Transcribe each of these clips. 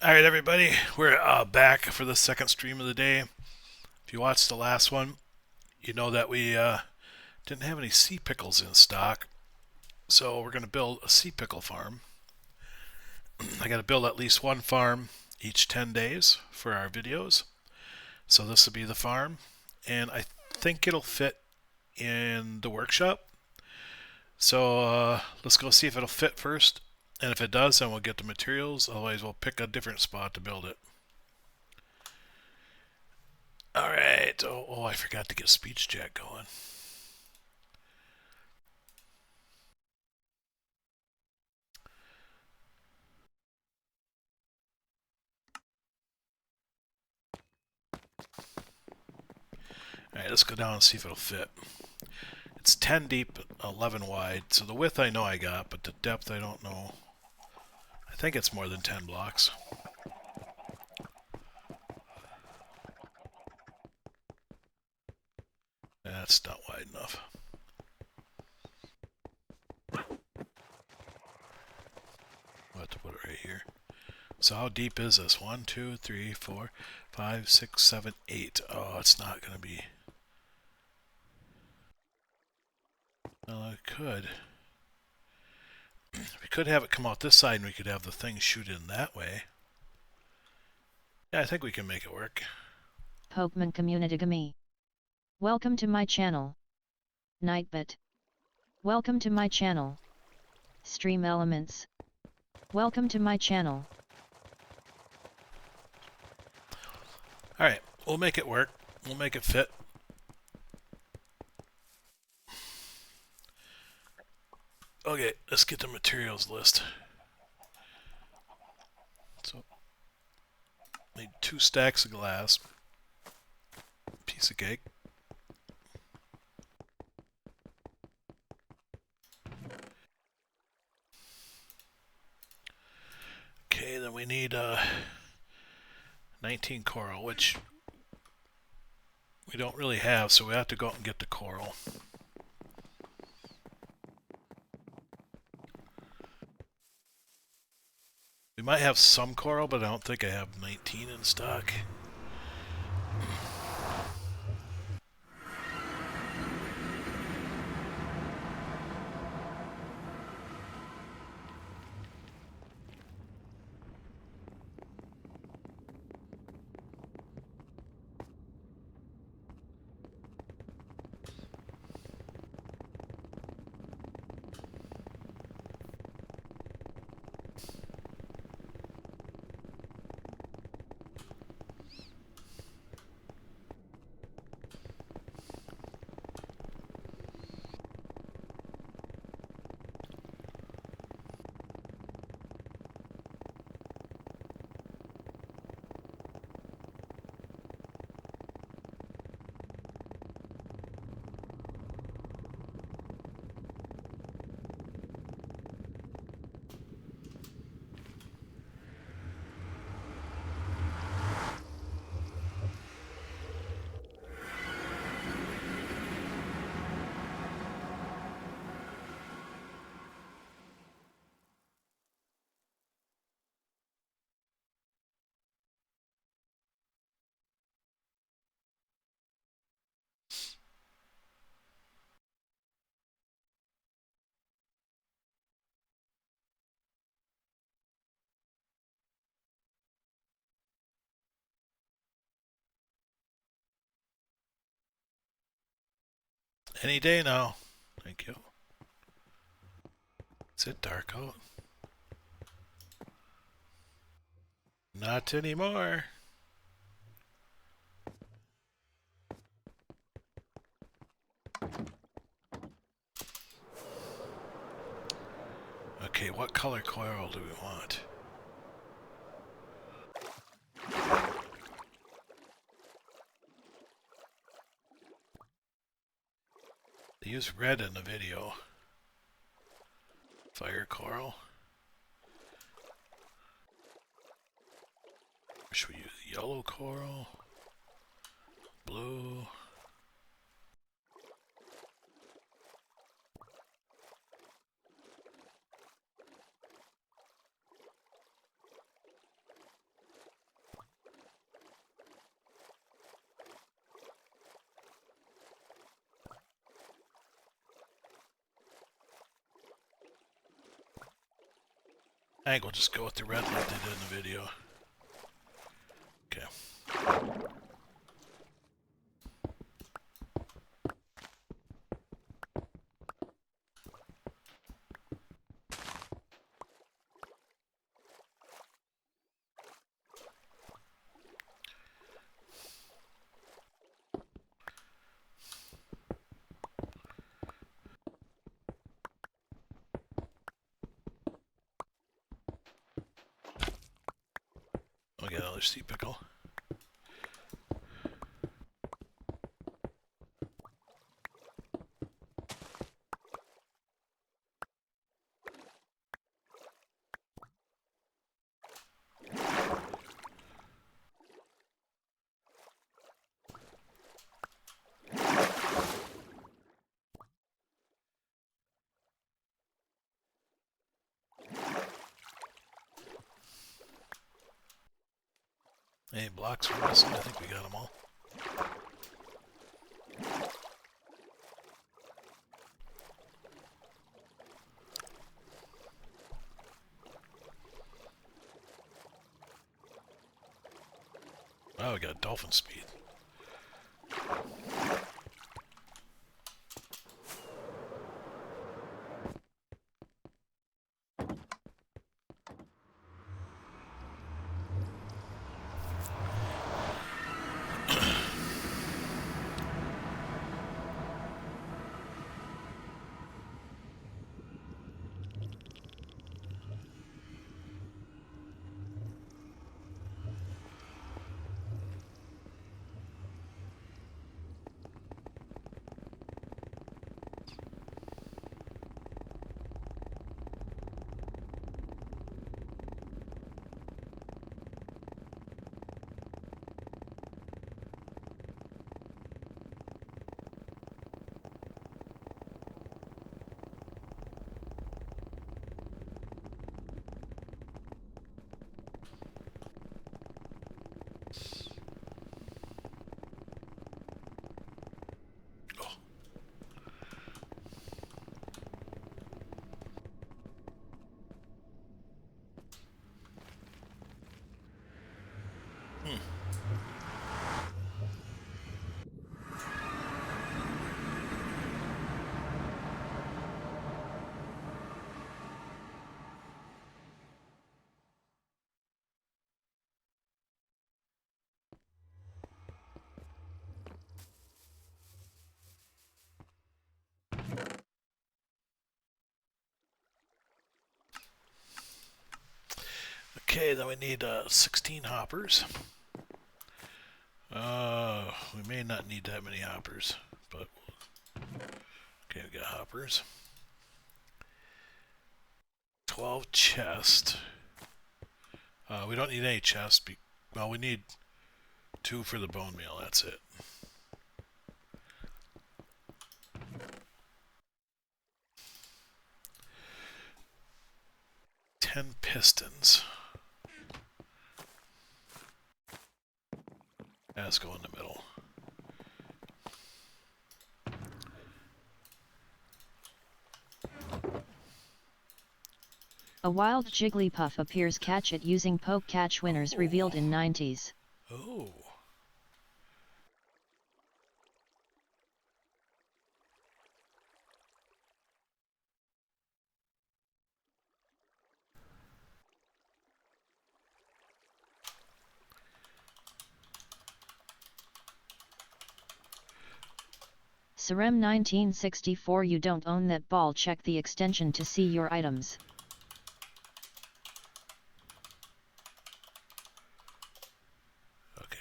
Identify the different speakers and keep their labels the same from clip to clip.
Speaker 1: All right, everybody, we're back for the second stream of the day. If you watched the last one, you know that we didn't have any sea pickles in stock, so we're going to build a sea pickle farm. I got to build at least one farm each 10 days for our videos. So this will be the farm, and I think it'll fit in the workshop. So let's go see if it'll fit first, and if it does, then we'll get the materials. Otherwise, we'll pick a different spot to build it. All right. Oh, I forgot to get speech chat going. All right, let's go down and see if it'll fit. It's 10 deep, 11 wide, so the width I know I got, but the depth I don't know. I think it's more than 10 blocks. That's not wide enough. I'll have to put it right here. So how deep is this? 1, 2, 3, 4, 5, 6, 7, 8. Oh, it's not going to be... Well, I could. We could have it come out this side and we could have the thing shoot in that way. Yeah, I think we can make it work.
Speaker 2: Pokemon Community Gami. Welcome to my channel. Nightbit. Welcome to my channel. Stream Elements. Welcome to my channel.
Speaker 1: Alright, we'll make it work. We'll make it fit. Okay, let's get the materials list. So, need 2 stacks of glass. Piece of cake. Okay, then we need 19 coral, which we don't really have, so we have to go out and get the coral. We might have some coral, but I don't think I have 19 in stock. Any day now. Thank you. Is it dark out? Not anymore. Okay, what color coral do we want? They use red in the video. Fire coral. Or should we use yellow coral? Blue. I think we'll just go with the red like they did in the video. Okay. We got another sea pickle. Any blocks we're missing? I think we got them all. Oh, we got dolphin speed. Oh. Hmm. Okay, then we need 16 hoppers. We may not need that many hoppers, but okay, we got hoppers. 12 chest. We don't need any chest. Well, we need 2 for the bone meal. That's it. 10 pistons. Let's go in the middle.
Speaker 2: A wild Jigglypuff appears. Catch it using poke. Catch winners revealed in 90s.
Speaker 1: Oh.
Speaker 2: Sarem 1964. You don't own that ball. Check the extension to see your items.
Speaker 1: Okay.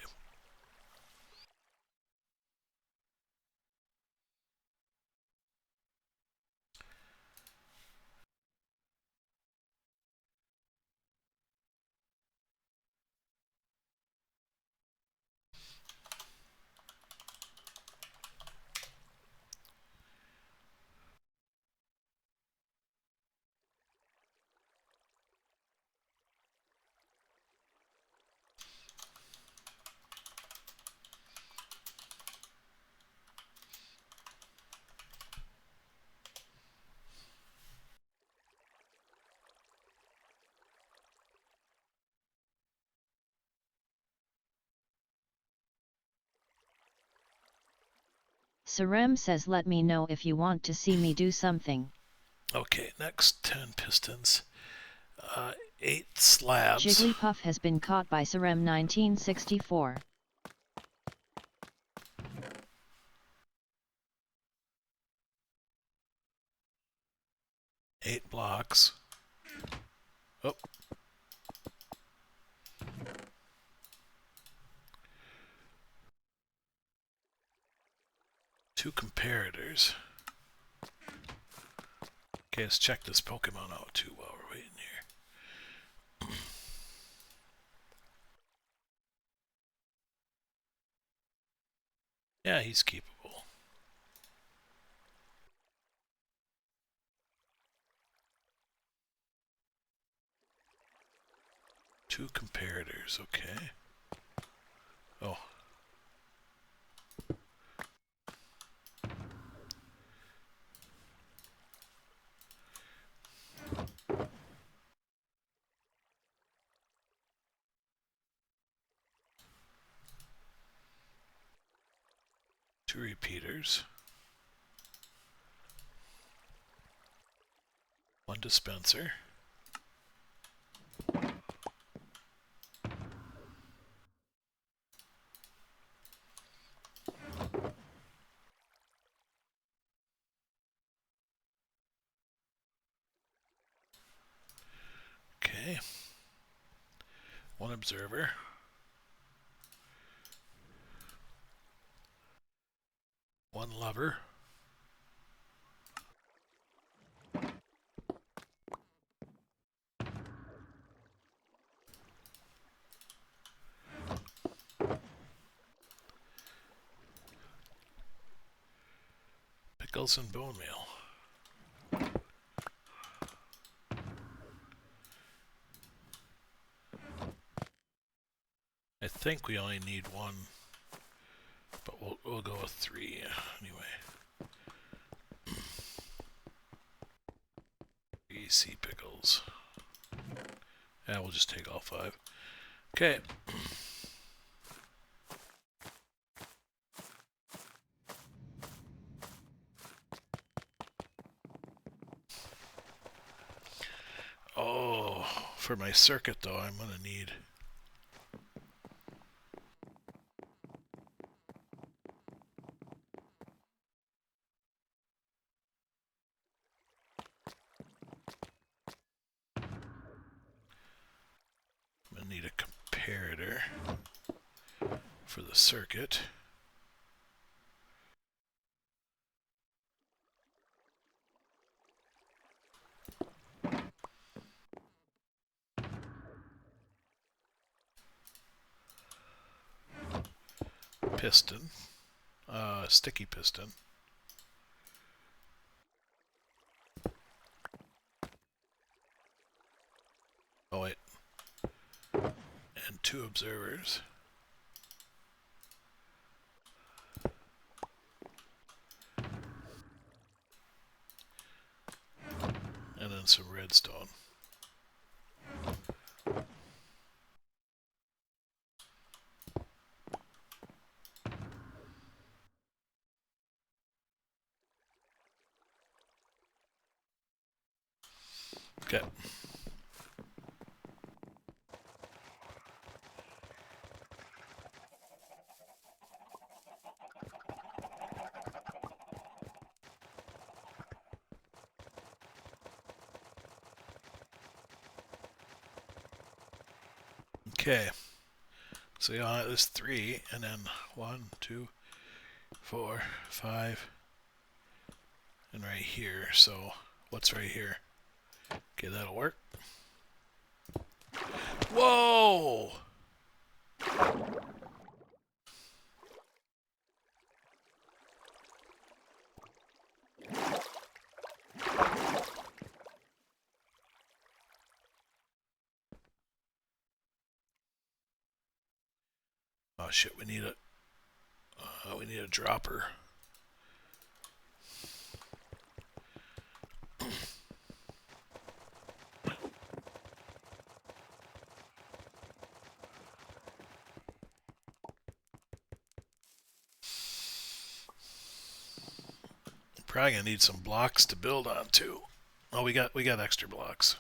Speaker 2: Sarem says let me know if you want to see me do something.
Speaker 1: Okay, next 10 pistons. 8 slabs.
Speaker 2: Jigglypuff has been caught by Sarem 1964.
Speaker 1: 8 blocks. Oh. Two comparators. Okay, let's check this Pokemon out too while we're waiting here. Yeah, he's keepable. Two comparators, okay. Oh. Two repeaters. One dispenser. Okay. One observer. One lover. Pickles and bone meal. I think we only need one, but we'll go with 3 anyway. 3 sea pickles. Yeah, we'll just take all 5. Okay. Oh, for my circuit though, I'm gonna need a comparator for the circuit. Piston. Sticky piston. Oh wait. And 2 observers. And then some redstone. Okay. Okay. So you want this 3, and then 1, 2, 4, 5, and right here. So what's right here? Okay, that'll work. Whoa! Oh shit, we need a dropper. Probably gonna need some blocks to build on too. Oh, we got extra blocks.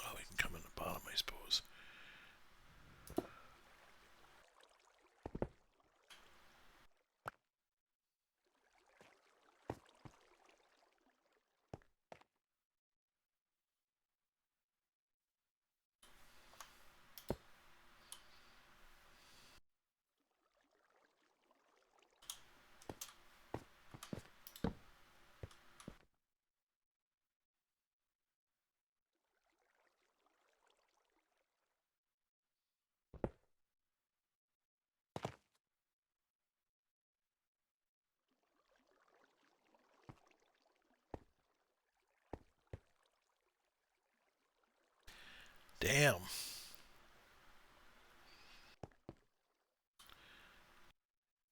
Speaker 1: Oh, we can come in the bottom, I suppose. Damn.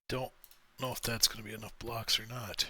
Speaker 1: Don't know if that's going to be enough blocks or not.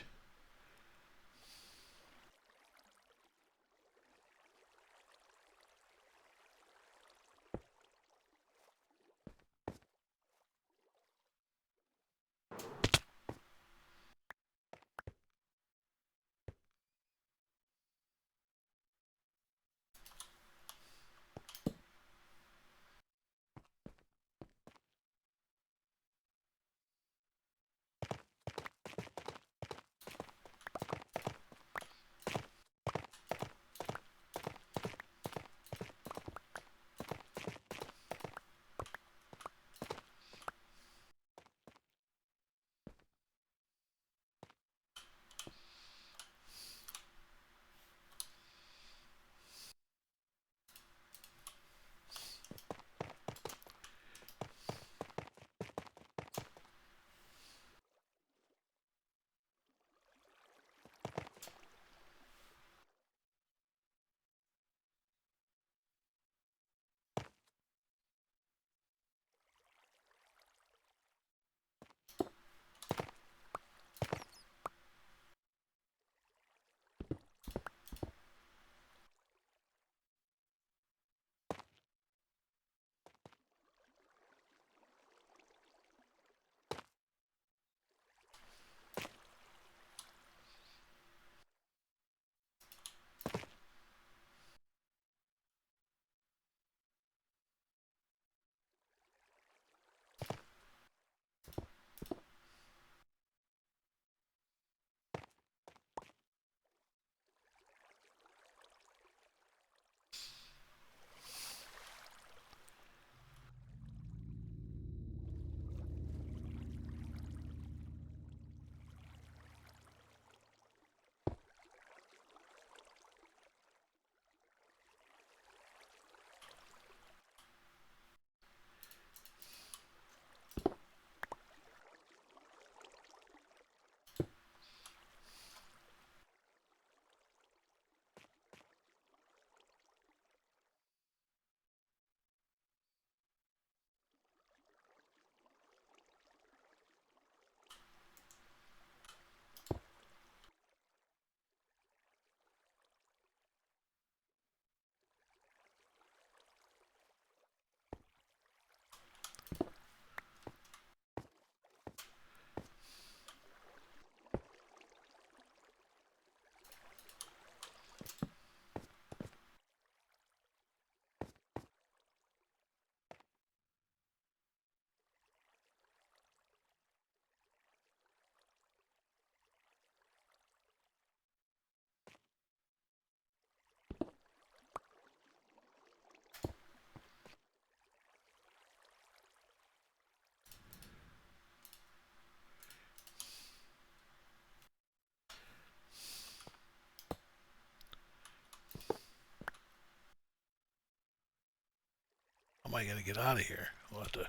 Speaker 1: I going to get out of here? We'll have to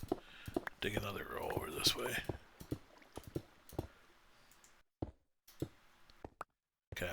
Speaker 1: dig another row over this way. Okay.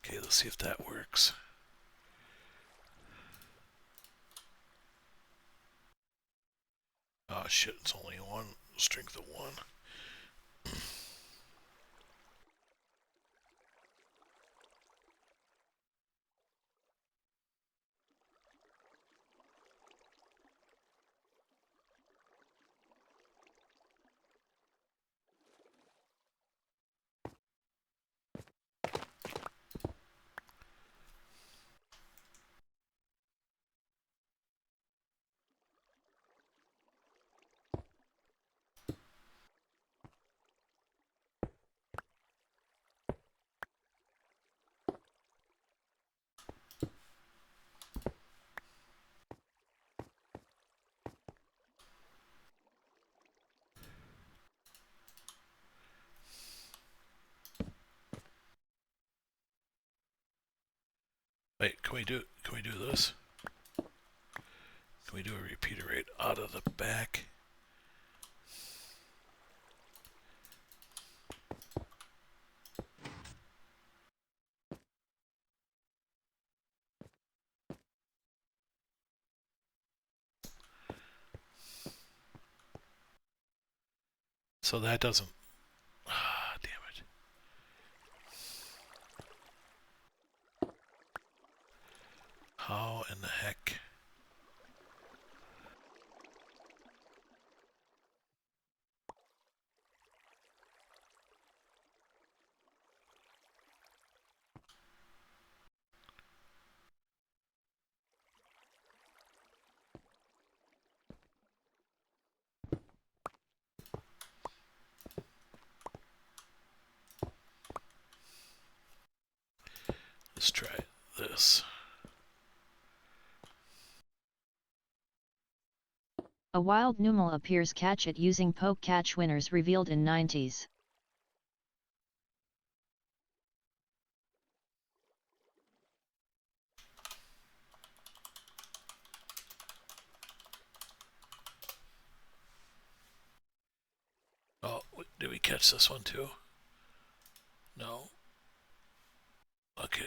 Speaker 1: Okay, let's see if that works. Oh shit, it's only one. Strength of one. Wait, can we do this? Can we do a repeater right out of the back? So that doesn't. Ah, damn it. How in the heck? Let's try this.
Speaker 2: A wild Numal appears. Catch it using poke. Catch winners revealed in 90s.
Speaker 1: Oh, did we catch this one too? No. Okay.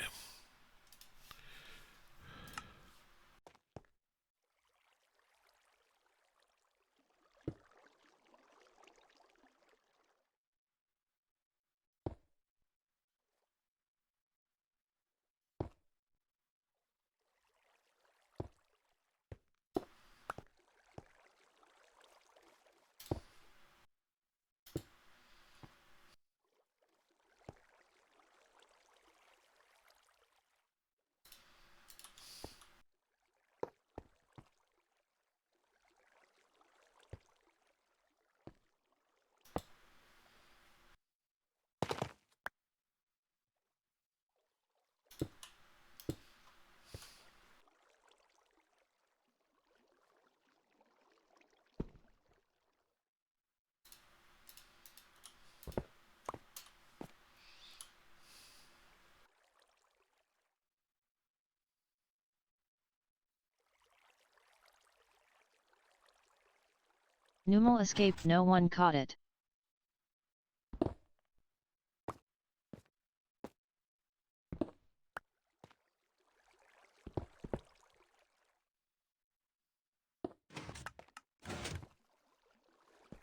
Speaker 2: Numal escaped. No one caught it.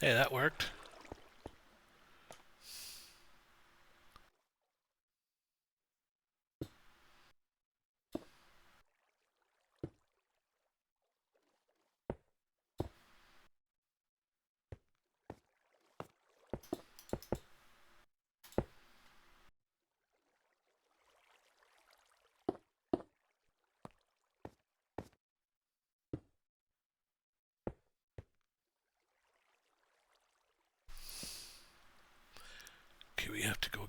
Speaker 1: Hey, that worked.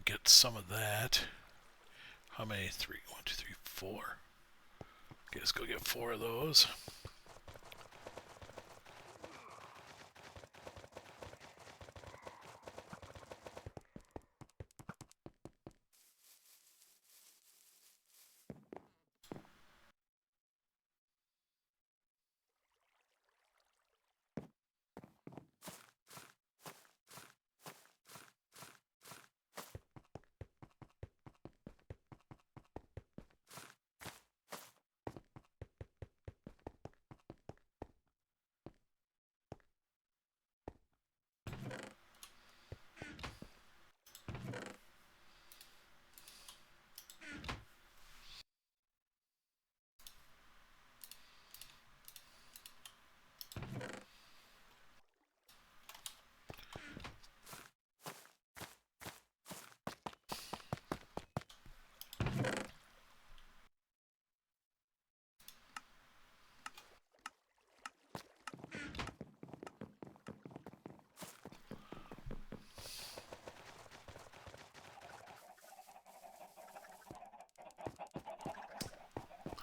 Speaker 1: get some of that. How many? 3, 1, 2, 3, 4. Okay, let's go get 4 of those.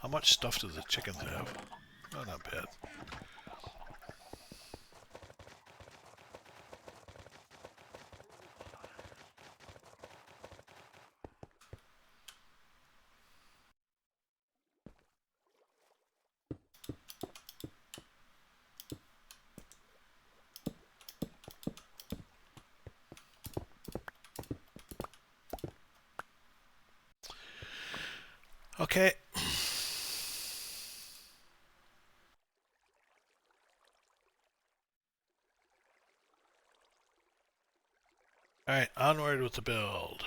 Speaker 1: How much stuff do the chickens have? Oh, not bad. Okay. Alright, onward with the build.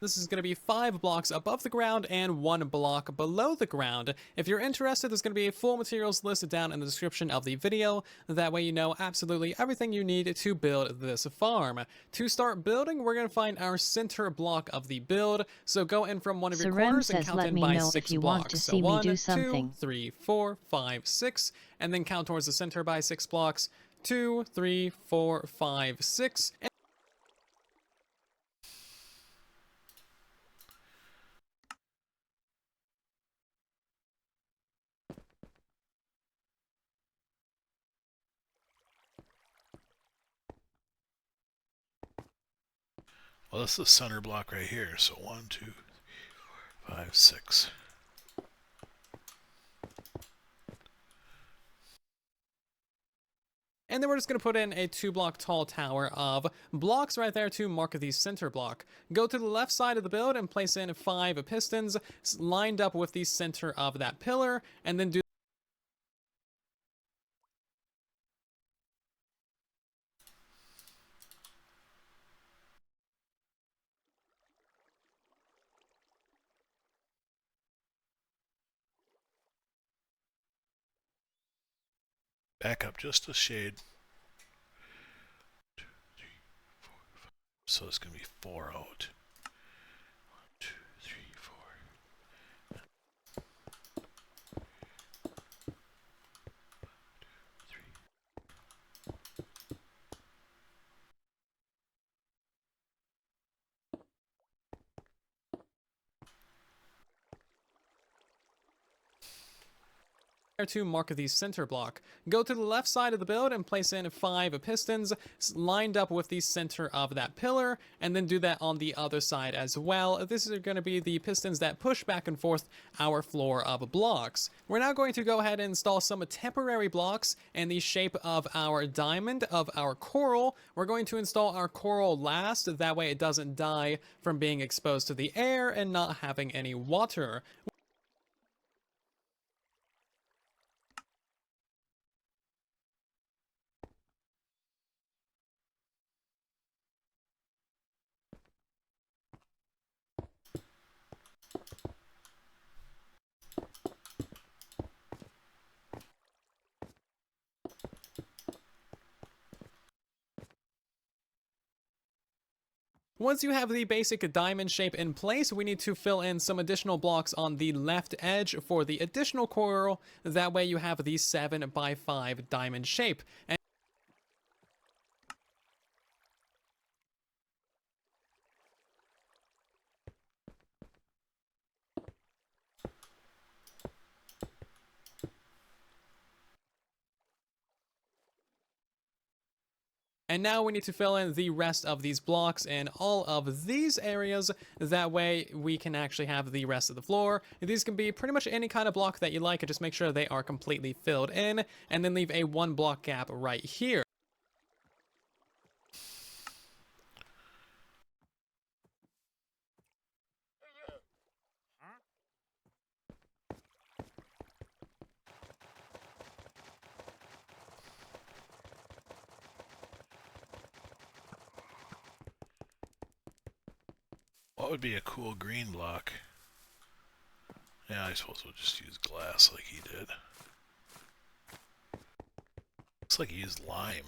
Speaker 3: This is going to be 5 blocks above the ground and 1 block below the ground. If you're interested, there's going to be full materials listed down in the description of the video. That way you know absolutely everything you need to build this farm. To start building, we're going to find our center block of the build. So go in from one of your corners and count in by 6 blocks. So 1, 2, 3, 4, 5, 6, and then count towards the center by 6 blocks. 2, 3, 4, 5, 6.
Speaker 1: Well, this is the center block right here. So 1, 2, 3, 4, 5, 6.
Speaker 3: And then we're just going to put in a 2-block tall tower of blocks right there to mark the center block. Go to the left side of the build and place in 5 pistons lined up with the center of that pillar, and then do
Speaker 1: Back up just a shade. 2, 3, 4, 5. So it's going to be 4 out. 1, 2, 3, 4.
Speaker 3: to mark the center block. Go to the left side of the build and place in 5 pistons lined up with the center of that pillar, and then do that on the other side as well. This is going to be the pistons that push back and forth our floor of blocks. We're now going to go ahead and install some temporary blocks in the shape of our diamond, of our coral. We're going to install our coral last, that way it doesn't die from being exposed to the air and not having any water. Once you have the basic diamond shape in place, we need to fill in some additional blocks on the left edge for the additional coral. That way you have the 7 by 5 diamond shape. And And now we need to fill in the rest of these blocks in all of these areas. That way we can actually have the rest of the floor. These can be pretty much any kind of block that you like, and just make sure they are completely filled in, and then leave a 1 block gap right here.
Speaker 1: What would be a cool green block? Yeah, I suppose we'll just use glass like he did. Looks like he used lime.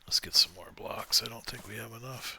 Speaker 1: Let's get some more blocks. I don't think we have enough.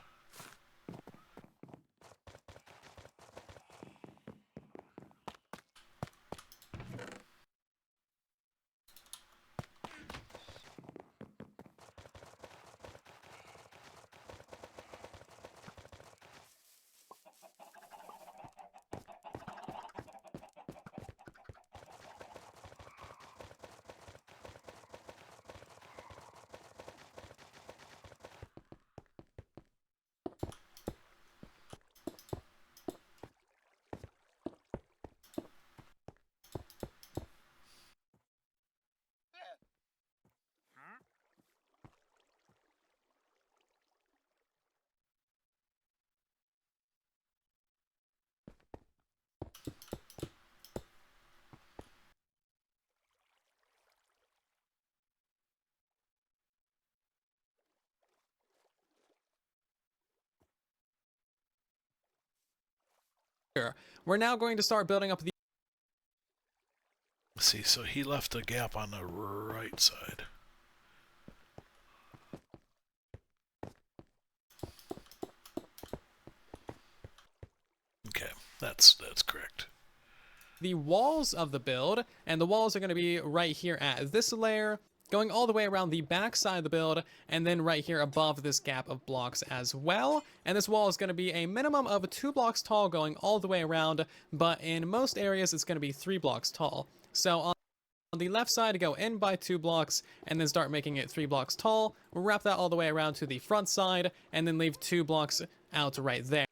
Speaker 3: We're now going to start building up the
Speaker 1: Let's see, so he left a gap on the right side. Okay, that's correct.
Speaker 3: walls of the build, and the walls are going to be right here at this layer, going all the way around the back side of the build, and then right here above this gap of blocks as well. And this wall is going to be a minimum of 2 blocks tall going all the way around, but in most areas it's going to be 3 blocks tall. So on the left side, go in by 2 blocks and then start making it 3 blocks tall. We'll wrap that all the way around to the front side and then leave 2 blocks out right there.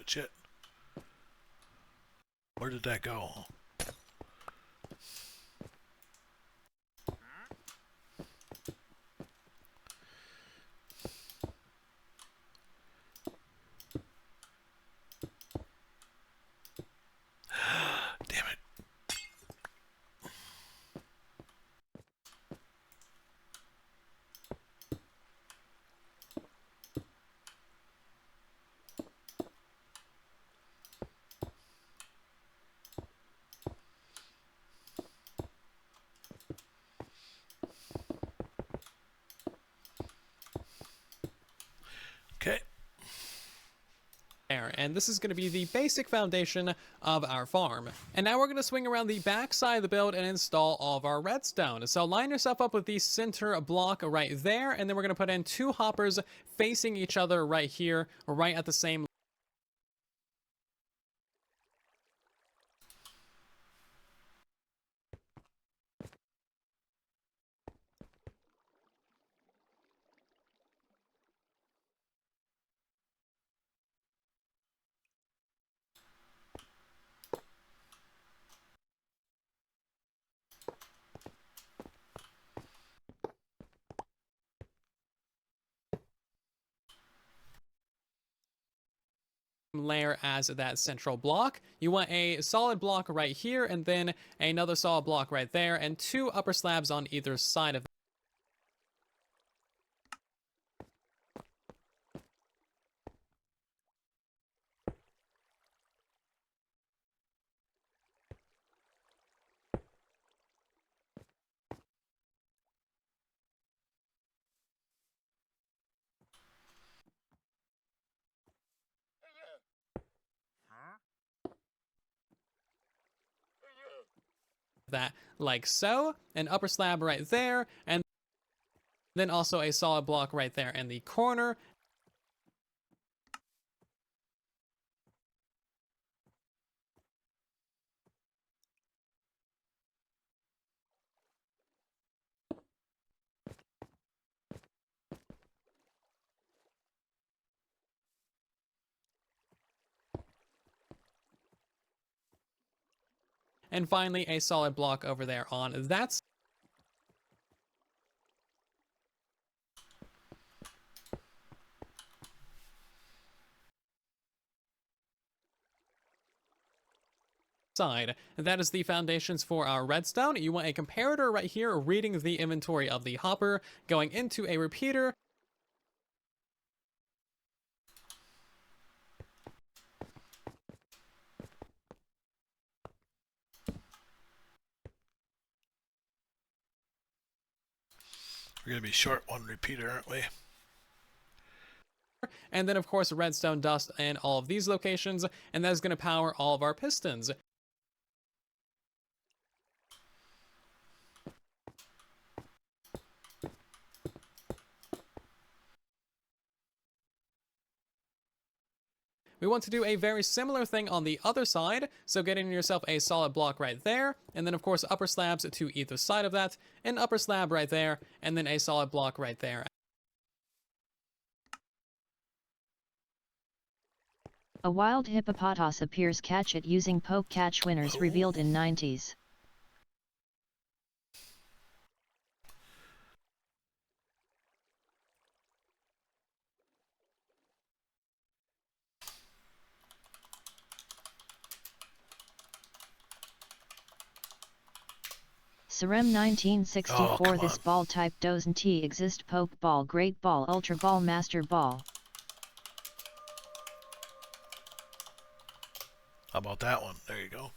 Speaker 1: Shit. Where did that go? Damn it. Okay.
Speaker 3: And this is going to be the basic foundation of our farm. And now we're going to swing around the back side of the build and install all of our redstone. So line yourself up with the center block right there, and then we're going to put in 2 hoppers facing each other right here, right at the same. layer as that central block. You want a solid block right here, and then another solid block right there, and 2 upper slabs on either side of that, like so. An upper slab right there, and then also a solid block right there in the corner. And finally, a solid block over there on that side. That is the foundations for our redstone. You want a comparator right here reading the inventory of the hopper, going into a repeater.
Speaker 1: We're going to be short one repeater, aren't we?
Speaker 3: And then, of course, redstone dust in all of these locations, and that is going to power all of our pistons. We want to do a very similar thing on the other side, so getting yourself a solid block right there, and then of course upper slabs to either side of that, an upper slab right there, and then a solid block right there.
Speaker 2: A wild hippopotamus appears. Catch it using poke catch. Winners revealed in 90s. Serem 1964. This ball type doesn't exist. Poke ball, great ball, ultra ball, master ball.
Speaker 1: How about that one? There you go.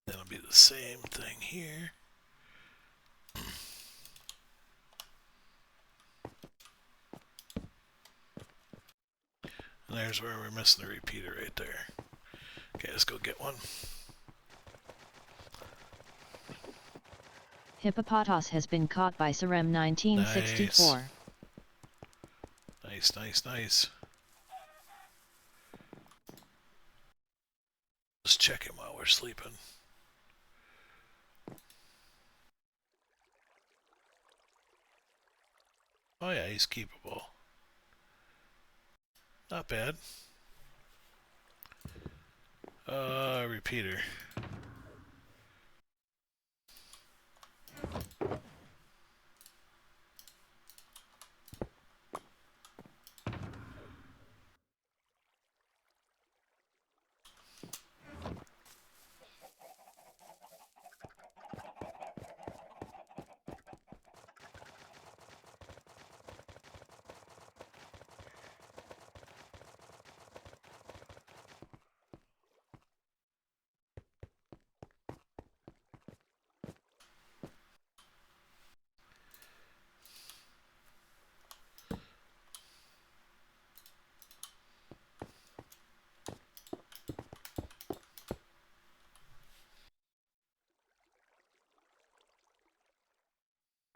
Speaker 1: That'll be the same thing here. And there's where we're missing the repeater right there. Okay, let's go get one.
Speaker 2: Hippopotamus has been caught by Serem 1964.
Speaker 1: Nice, nice, nice. Just check him while we're sleeping. Oh yeah, he's keepable. Not bad. Repeater.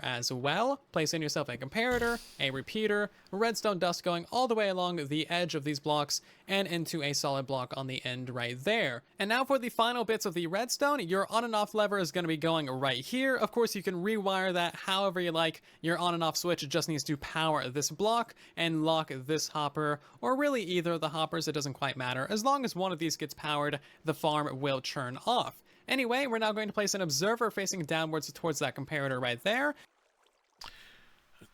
Speaker 3: as well. Place in yourself a comparator, a repeater, redstone dust going all the way along the edge of these blocks and into a solid block on the end right there. And now for the final bits of the redstone, your on and off lever is going to be going right here. Of course, you can rewire that however you like. Your on and off switch just needs to power this block and lock this hopper, or really either of the hoppers, it doesn't quite matter. As long as one of these gets powered, the farm will churn off. Anyway, we're now going to place an observer facing downwards towards that comparator right there.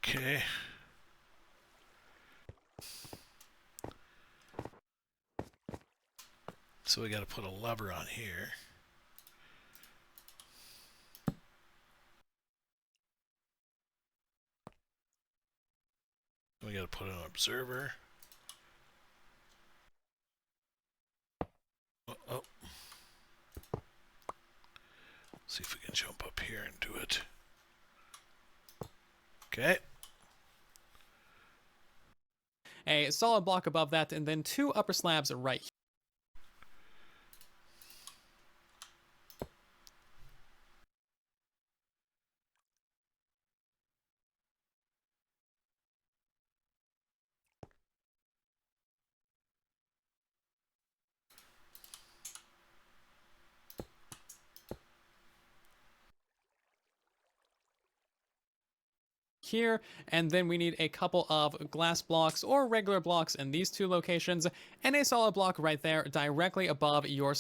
Speaker 1: Okay. So we got to put a lever on here. We got to put an observer. Oh. See if we can jump up here and do it. Okay.
Speaker 3: A solid block above that, and then two upper slabs right here, and then we need a couple of glass blocks or regular blocks in these two locations, and a solid block right there directly above your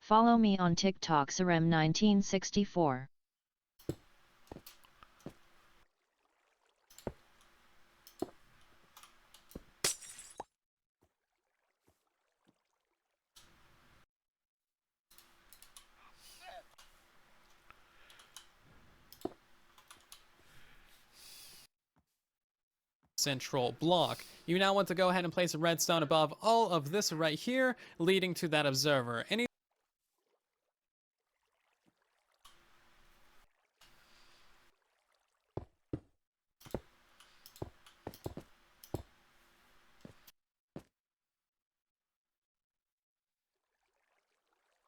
Speaker 2: Follow me on TikTok Sarem1964.
Speaker 3: central block. You now want to go ahead and place a redstone above all of this right here, leading to that observer.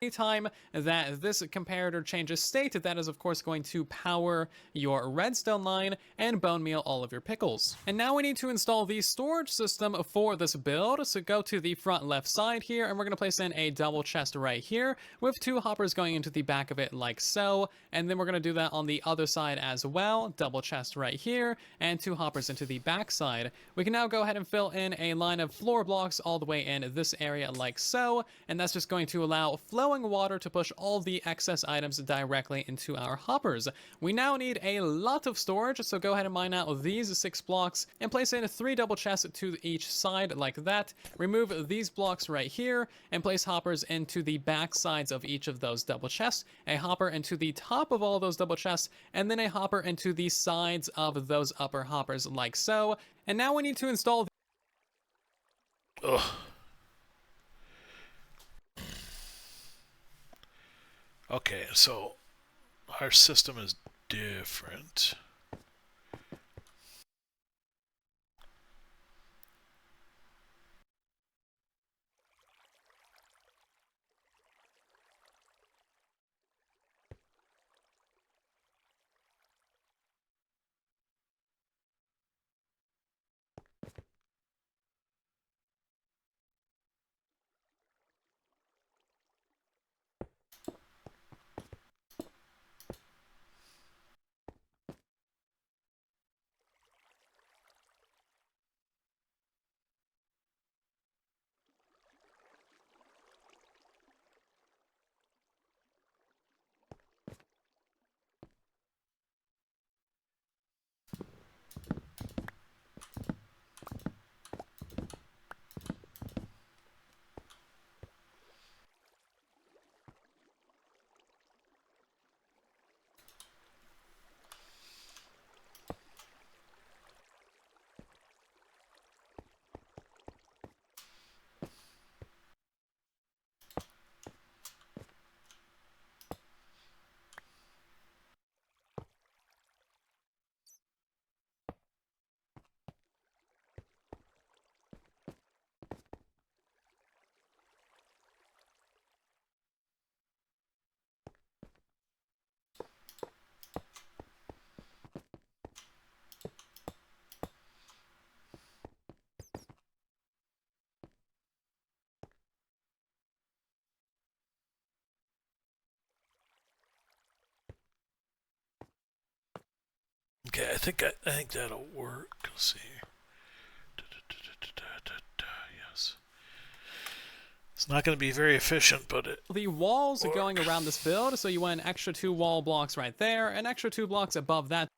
Speaker 3: Anytime that this comparator changes state, that is of course going to power your redstone line and bone meal all of your pickles. And now we need to install the storage system for this build. So go to the front left side here, and we're going to place in a double chest right here with two hoppers going into the back of it like so. And then we're going to do that on the other side as well. Double chest right here and two hoppers into the back side. We can now go ahead and fill in a line of floor blocks all the way in this area like so. And that's just going to allow flowing water to push all the excess items directly into our hoppers. We now need a lot of storage, so go ahead and mine out these 6 blocks and place in 3 double chests to each side like that. Remove these blocks right here and place hoppers into the back sides of each of those double chests, a hopper into the top of all those double chests, and then a hopper into the sides of those upper hoppers like so. And now we need to install
Speaker 1: Ugh. Okay, so our system is different. Okay, I think that'll work. Let's see. Yes. It's not going to be very efficient, but it
Speaker 3: The walls are
Speaker 1: work.
Speaker 3: going around this build, so you want an extra 2 wall blocks right there, an extra 2 blocks above that.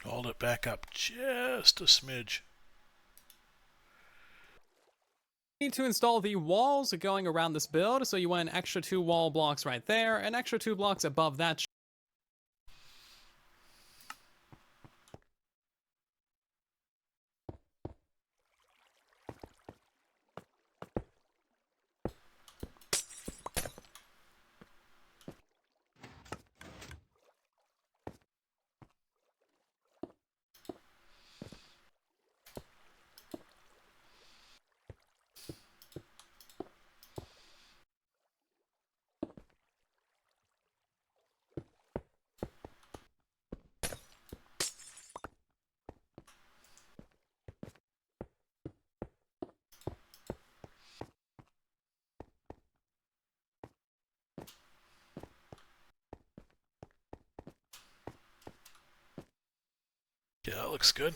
Speaker 1: Hold it back up just a smidge.
Speaker 3: You need to install the walls going around this build, so you want an extra 2 wall blocks right there, an extra 2 blocks above that.
Speaker 1: Yeah, that looks good.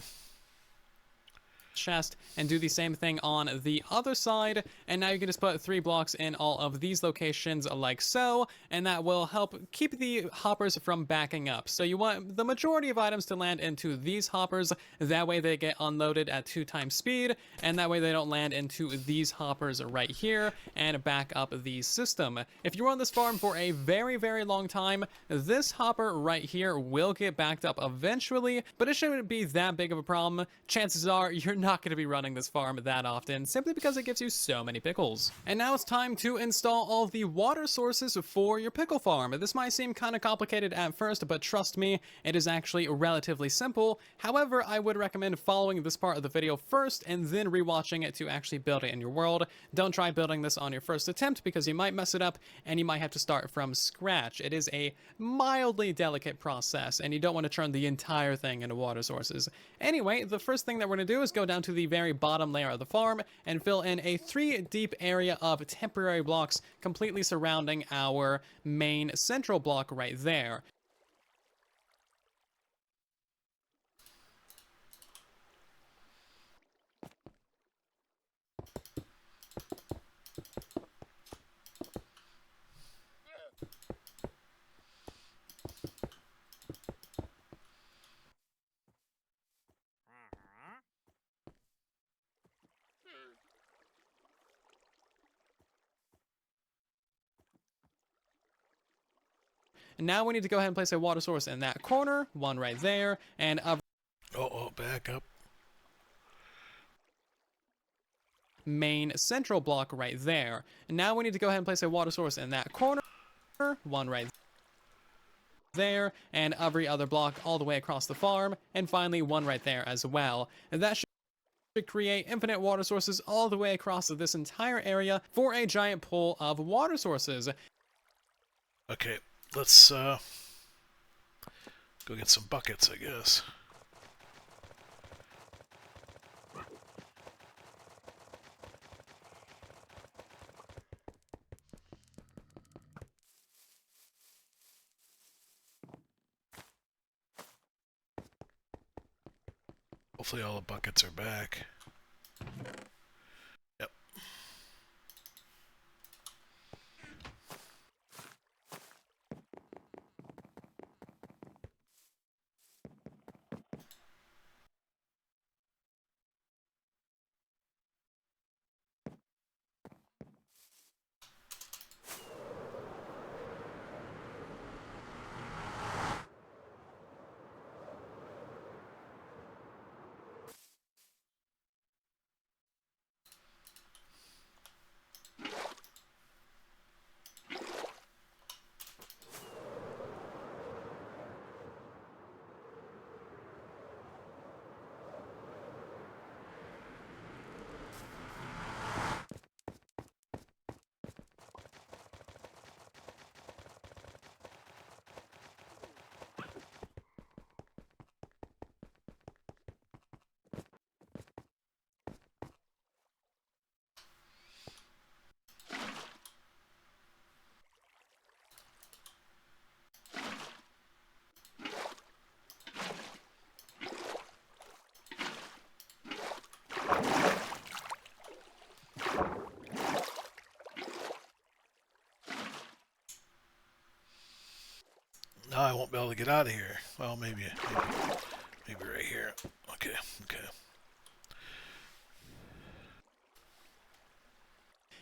Speaker 3: Chest and do the same thing on the other side, and now you can just put 3 blocks in all of these locations like so, and that will help keep the hoppers from backing up. So you want the majority of items to land into these hoppers, that way they get unloaded at 2 times speed, and that way they don't land into these hoppers right here and back up the system. If you run this farm for a very long time, this hopper right here will get backed up eventually, but it shouldn't be that big of a problem. Chances are you're not going to be running this farm that often, simply because it gives you so many pickles. And now it's time to install all of the water sources for your pickle farm. This might seem kind of complicated at first, but trust me, it is actually relatively simple. However, I would recommend following this part of the video first and then rewatching it to actually build it in your world. Don't try building this on your first attempt because you might mess it up and you might have to start from scratch. It is a mildly delicate process and you don't want to turn the entire thing into water sources. Anyway, the first thing that we're going to do is go down to the very bottom layer of the farm and fill in a 3 deep area of temporary blocks completely surrounding our main central block right there. And now we need to go ahead and place a water source in that corner, one right there, and a
Speaker 1: Back up.
Speaker 3: main central block right there. And now we need to go ahead and place a water source in that corner, one right there, and every other block all the way across the farm, and finally one right there as well. And that should create infinite water sources all the way across this entire area for a giant pool of water sources.
Speaker 1: Okay, let's go get some buckets, I guess. Hopefully all the buckets are back. Yep. Now I won't be able to get out of here. Well, maybe right here. Okay, okay.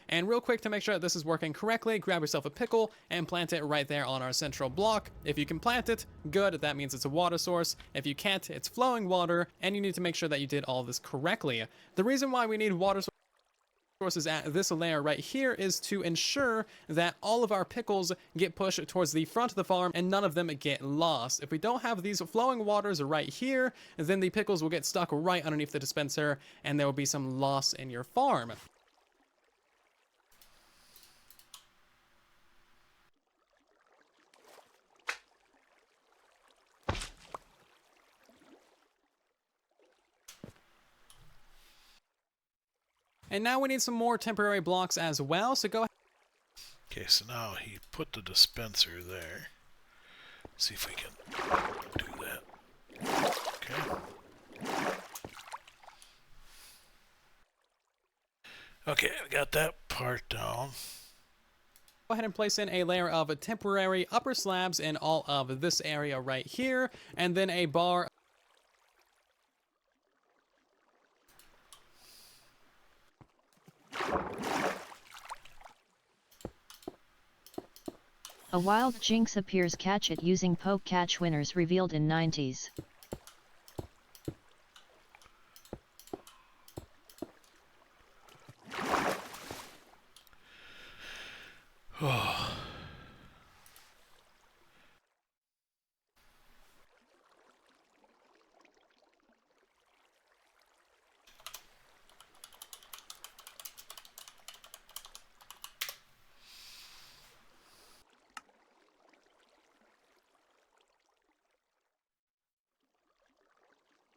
Speaker 3: And real quick, to make sure that this is working correctly, grab yourself a pickle and plant it right there on our central block. If you can plant it, good, that means it's a water source. If you can't, it's flowing water, and you need to make sure that you did all this correctly. The reason why we need water sources at this layer right here is to ensure that all of our pickles get pushed towards the front of the farm and none of them get lost. If we don't have these flowing waters right here, then the pickles will get stuck right underneath the dispenser and there will be some loss in your farm. And now we need some more temporary blocks as well, so go ahead.
Speaker 1: Okay, so now he put the dispenser there. See if we can do that. Okay. Okay, we got that part down.
Speaker 3: Go ahead and place in a layer of temporary upper slabs in all of this area right here, and then a bar.
Speaker 2: A wild Jinx appears. Catch it using poke. Catch winners revealed in 90s.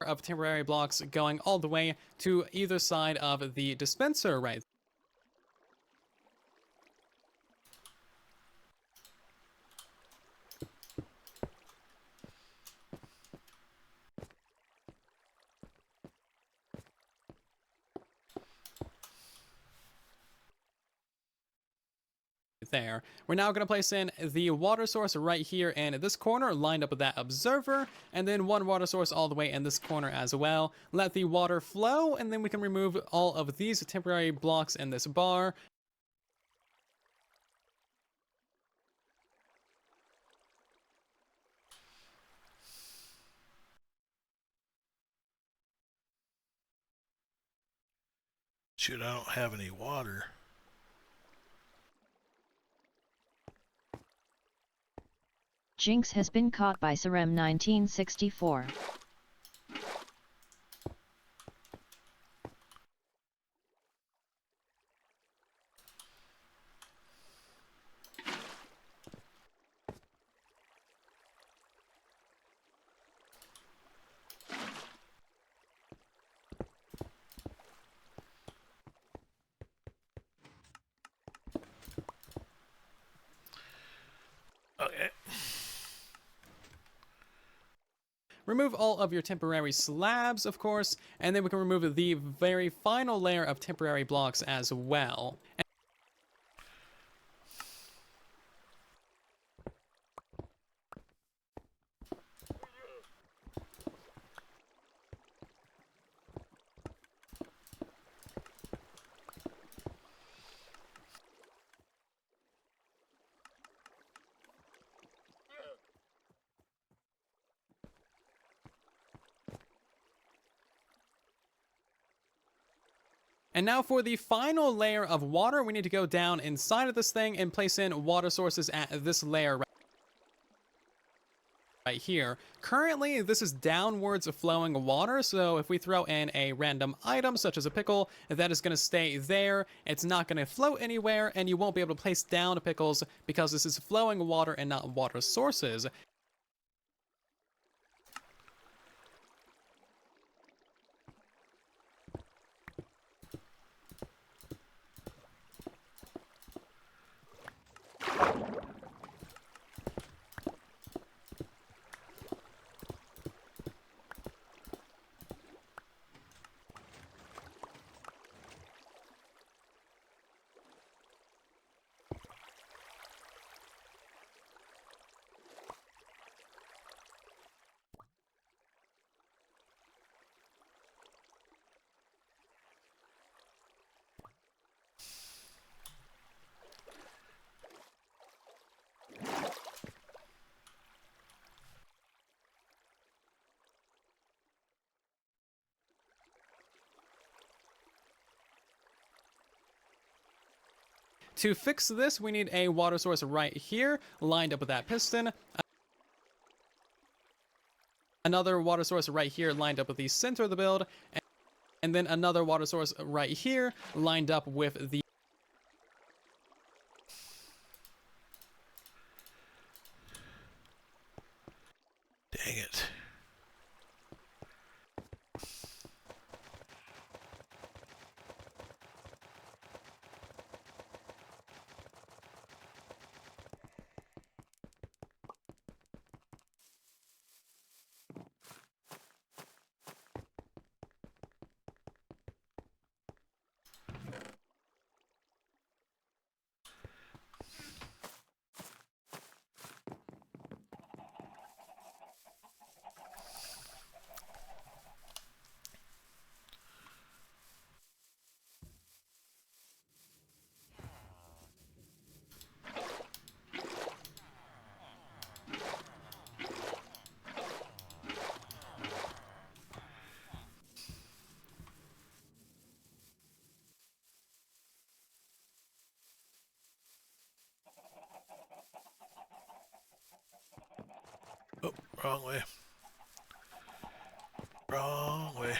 Speaker 3: Of temporary blocks going all the way to either side of the dispenser right there. We're now going to place in the water source right here in this corner, lined up with that observer, and then one water source all the way in this corner as well. Let the water flow, and then we can remove all of these temporary blocks in this bar.
Speaker 1: Shoot, I don't have any water.
Speaker 2: Jinx has been caught by Sarem 1964.
Speaker 1: Okay.
Speaker 3: Remove all of your temporary slabs, of course, and then we can remove the very final layer of temporary blocks as well. And now for the final layer of water, we need to go down inside of this thing and place in water sources at this layer right here. Currently, this is downwards flowing water, so if we throw in a random item, such as a pickle, that is going to stay there. It's not going to float anywhere, and you won't be able to place down pickles because this is flowing water and not water sources. To fix this, we need a water source right here, lined up with that piston. Another water source right here, lined up with the center of the build. And then another water source right here, lined up with the...
Speaker 1: Dang it. Oh, wrong way. Wrong way.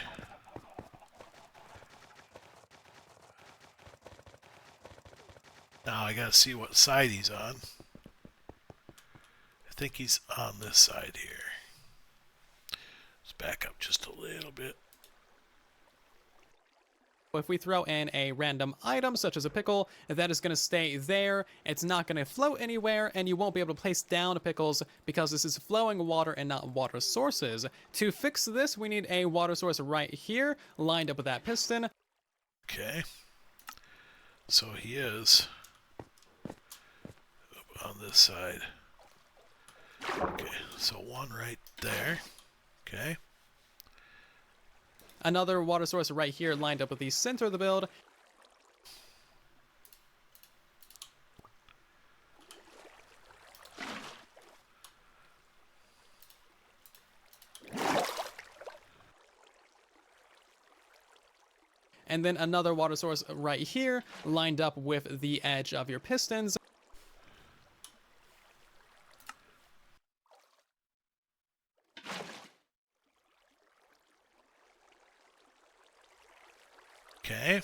Speaker 1: Now I gotta see what side he's on. I think he's on this side here. Let's back up just a little bit.
Speaker 3: If we throw in a random item, such as a pickle, that is going to stay there. It's not going to float anywhere, and you won't be able to place down pickles because this is flowing water and not water sources. To fix this, we need a water source right here, lined up with that piston.
Speaker 1: Okay. So he is on this side. Okay, so one right there. Okay.
Speaker 3: Another water source right here, lined up with the center of the build. And then another water source right here, lined up with the edge of your pistons.
Speaker 1: Okay.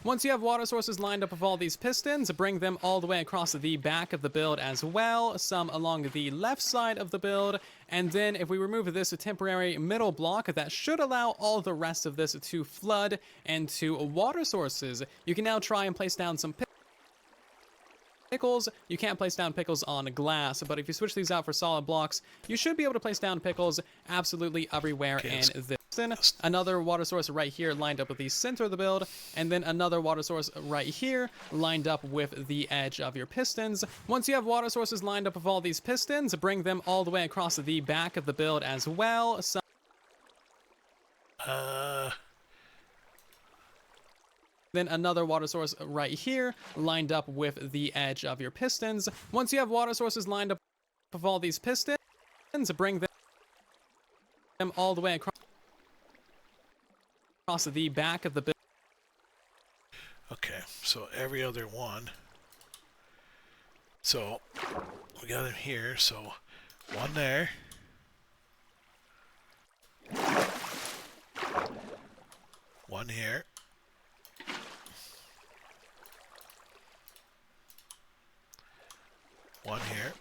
Speaker 3: Once you have water sources lined up with all these pistons, bring them all the way across the back of the build as well, some along the left side of the build, and then if we remove this temporary middle block, that should allow all the rest of this to flood into water sources. You can now try and place down some pickles. You can't place down pickles on glass, but if you switch these out for solid blocks, you should be able to place down pickles absolutely everywhere in this. Another water source right here, lined up with the center of the build, and then another water source right here, lined up with the edge of your pistons. Once you have water sources lined up with all these pistons, bring them all the way across the back of the build as well. Then another water source right here, lined up with the edge of your pistons. Once you have water sources lined up with all these pistons, bring them all the way across the back of the build.
Speaker 1: Okay, so every other one. So we got him here, so one there. One here. One here.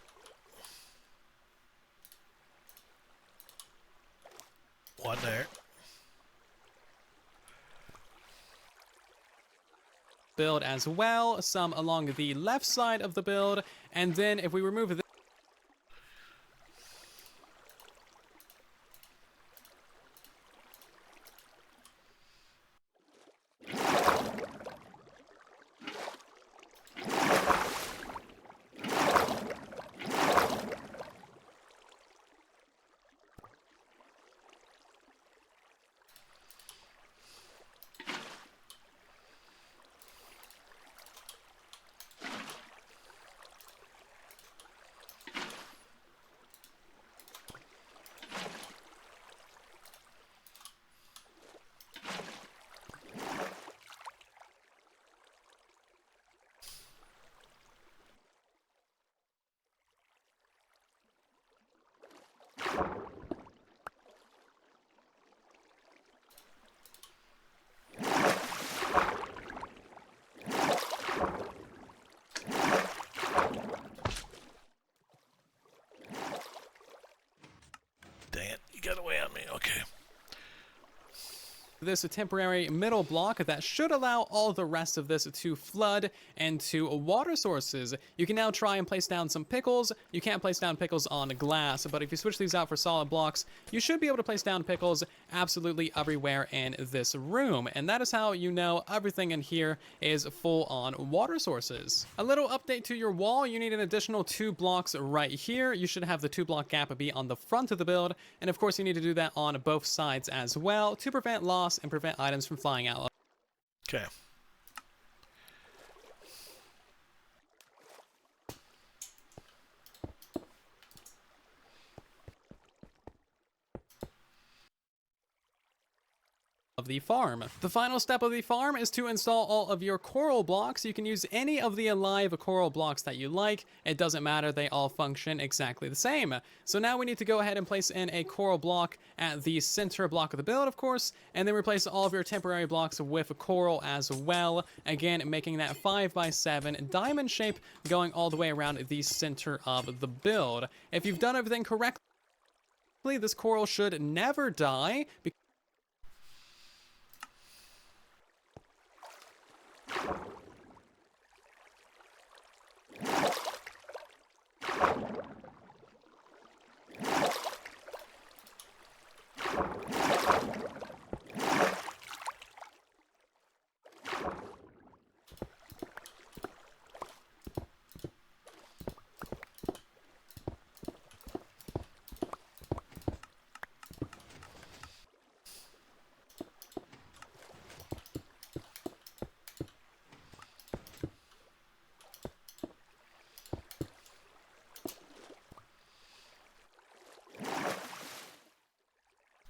Speaker 1: One there.
Speaker 3: Build as well, some along the left side of the build, and then if we remove this,
Speaker 1: got away on me. Okay.
Speaker 3: This temporary middle block that should allow all the rest of this to flood into water sources. You can now try and place down some pickles. You can't place down pickles on glass, but if you switch these out for solid blocks, you should be able to place down pickles absolutely everywhere in this room. And that is how you know everything in here is full on water sources. A little update to your wall, you need an additional 2 blocks right here. You should have the 2 block gap be on the front of the build, and of course you need to do that on both sides as well to prevent loss and prevent items from flying out.
Speaker 1: Okay.
Speaker 3: Of the farm. The final step of the farm is to install all of your coral blocks. You can use any of the alive coral blocks that you like. It doesn't matter, they all function exactly the same. So now we need to go ahead and place in a coral block at the center block of the build, of course, and then replace all of your temporary blocks with coral as well. Again, making that 5x7 diamond shape going all the way around the center of the build. If you've done everything correctly, this coral should never die.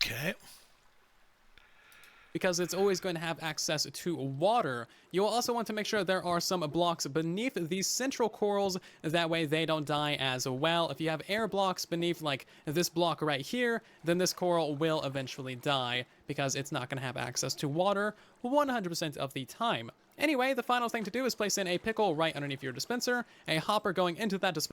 Speaker 1: Okay.
Speaker 3: Because it's always going to have access to water. You'll also want to make sure there are some blocks beneath these central corals, that way they don't die as well. If you have air blocks beneath like this block right here, then this coral will eventually die because it's not going to have access to water 100% of the time. Anyway, the final thing to do is place in a pickle right underneath your dispenser, a hopper going into that dispenser.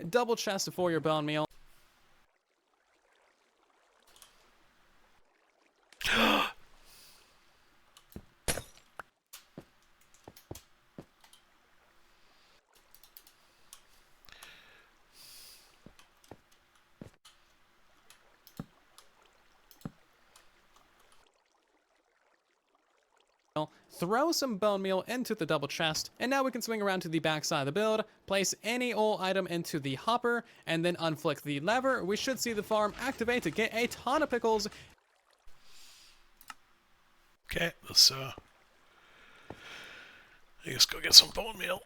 Speaker 3: Double chest for your bone meal. Throw some bone meal into the double chest, and now we can swing around to the back side of the build, place any old item into the hopper, and then unflick the lever. We should see the farm activate to get a ton of pickles.
Speaker 1: Okay, let's I guess go get some bone meal.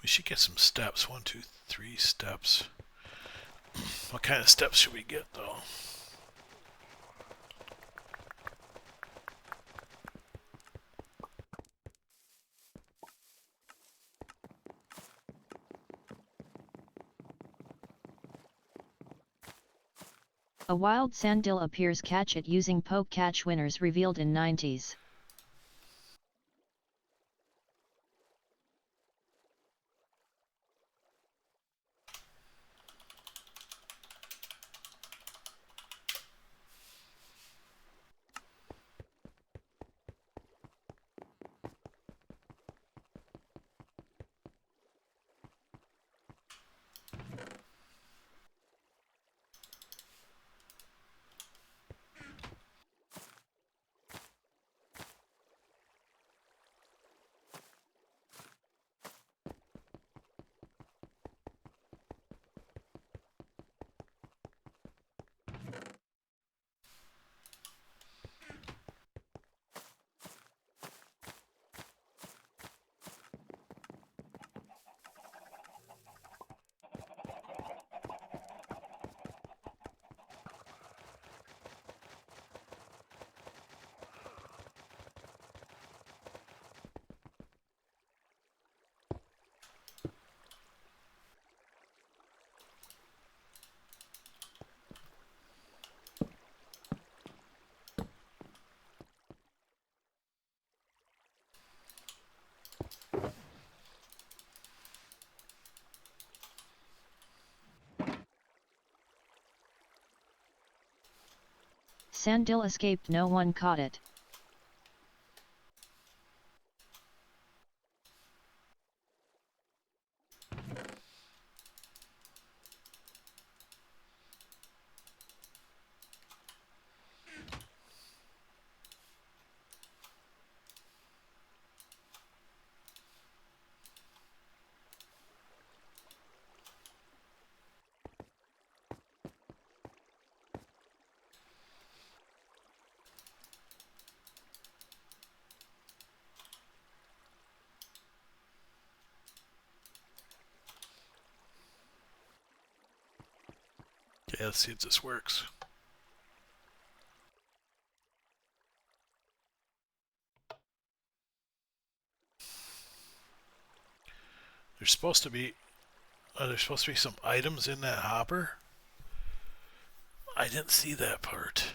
Speaker 1: should get some steps. 1, 2, 3 steps. What kind of steps should we get, though?
Speaker 2: A wild sanddill appears. Catch it using poke. Catch winners revealed in 90s. Sanddill escaped. No one caught it.
Speaker 1: Okay, let's see if this works. There's supposed to be some items in that hopper. I didn't see that part.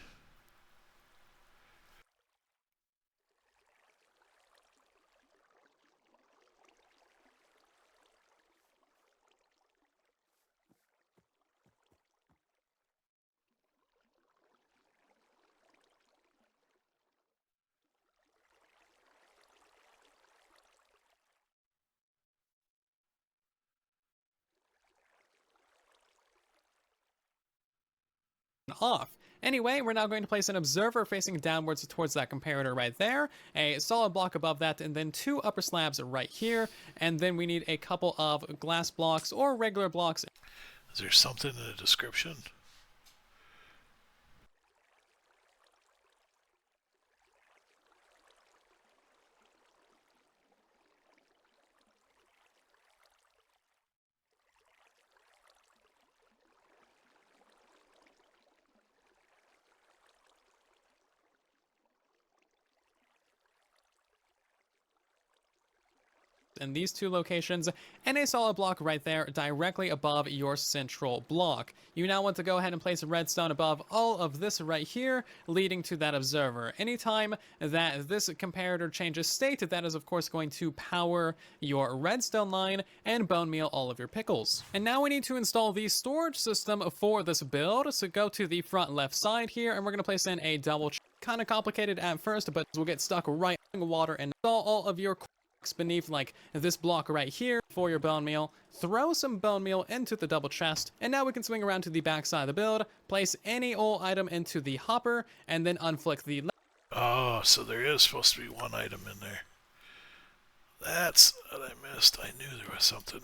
Speaker 3: Off. Anyway, we're now going to place an observer facing downwards towards that comparator right there, a solid block above that, and then 2 upper slabs right here, and then we need a couple of glass blocks or regular blocks.
Speaker 1: Is there something in the description?
Speaker 3: In these 2 locations, and a solid block right there directly above your central block. You now want to go ahead and place a redstone above all of this right here, leading to that observer. Anytime that this comparator changes state, that is of course going to power your redstone line and bone meal all of your pickles. And now we need to install the storage system for this build, so go to the front left side here, and we're going to place in a double. Kind of complicated at first, but we'll get stuck right in the water and install all of your beneath like this block right here for your bone meal. Throw some bone meal into the double chest, and now we can swing around to the back side of the build, place any old item into the hopper, and then unflick the.
Speaker 1: Oh, so there is supposed to be one item in there. That's what I missed. I knew there was something.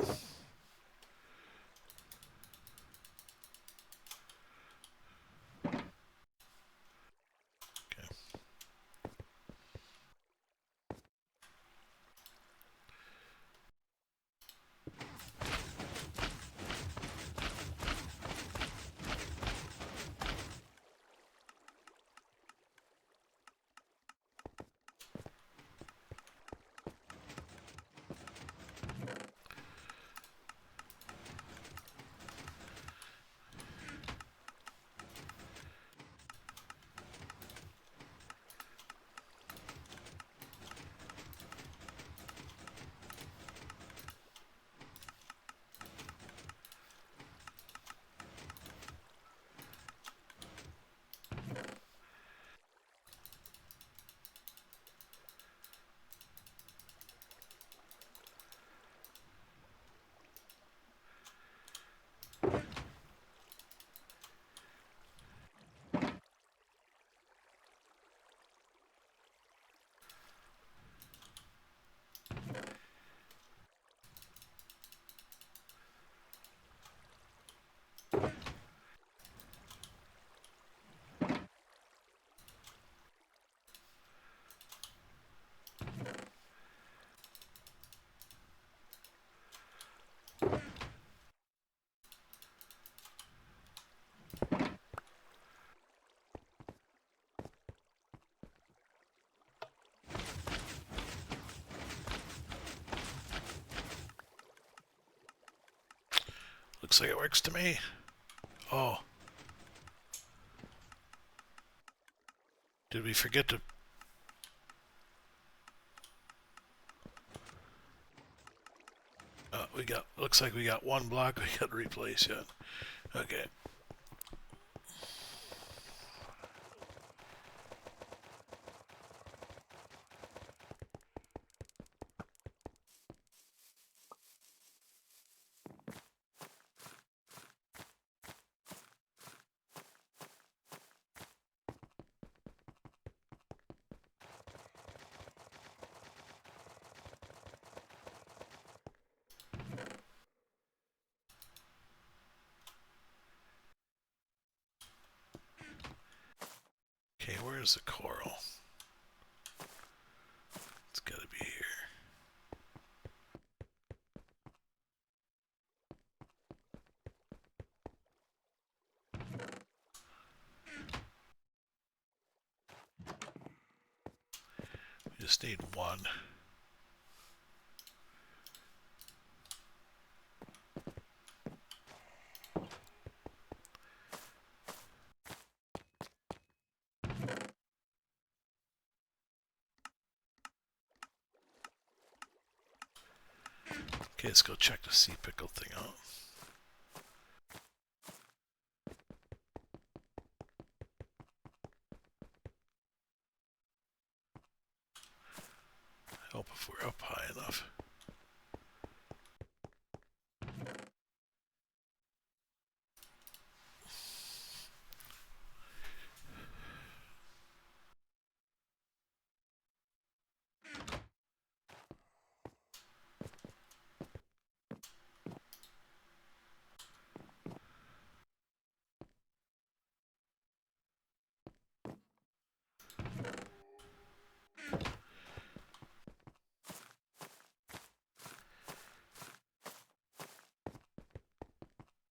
Speaker 1: Looks like it works to me. Oh. Did we forget to... looks like we got one block we got to replace yet. Okay. Okay, where's the coral? It's gotta be here. We just need one. Okay, let's go check the sea pickle thing out. Help if we're up high enough.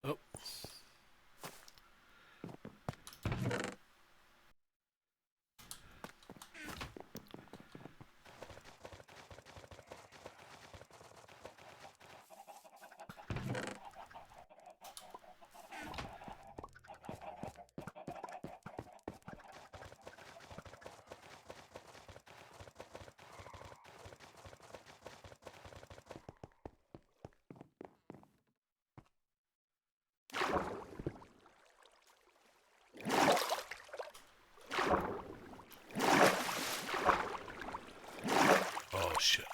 Speaker 1: Oh. Oh shit.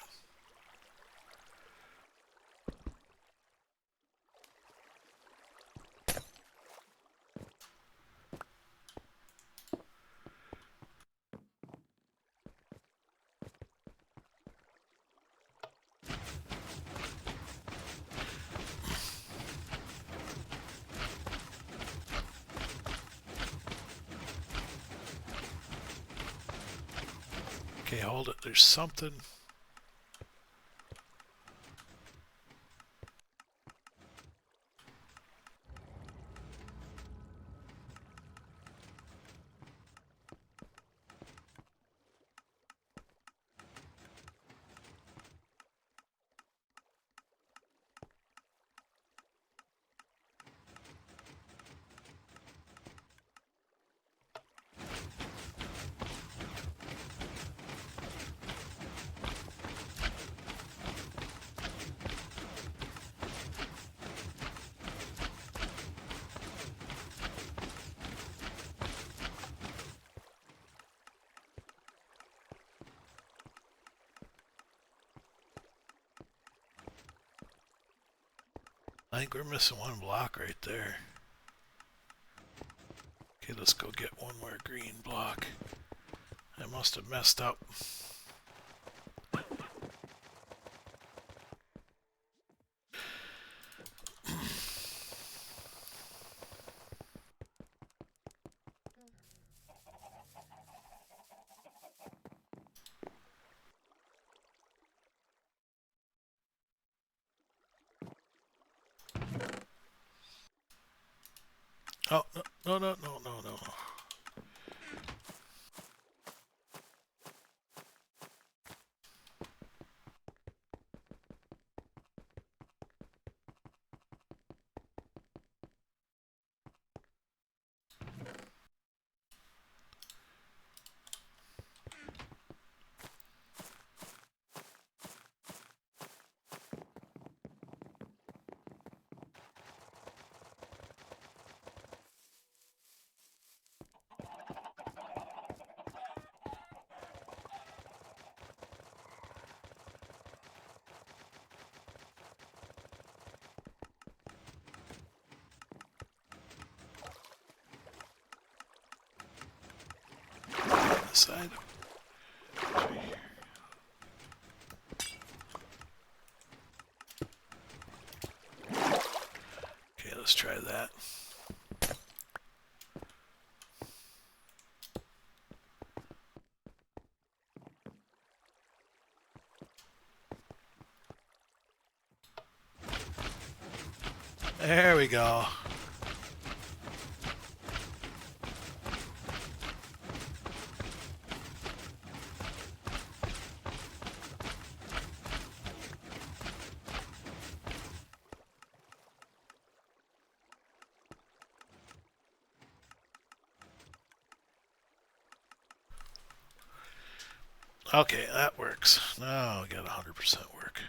Speaker 1: Okay, hold it. There's something. I think we're missing one block right there. Okay, let's go get one more green block. I must have messed up. Oh, no, no, no, no, no, no. this side. Okay, let's try that. There we go. Okay, that works. Now we got 100% work.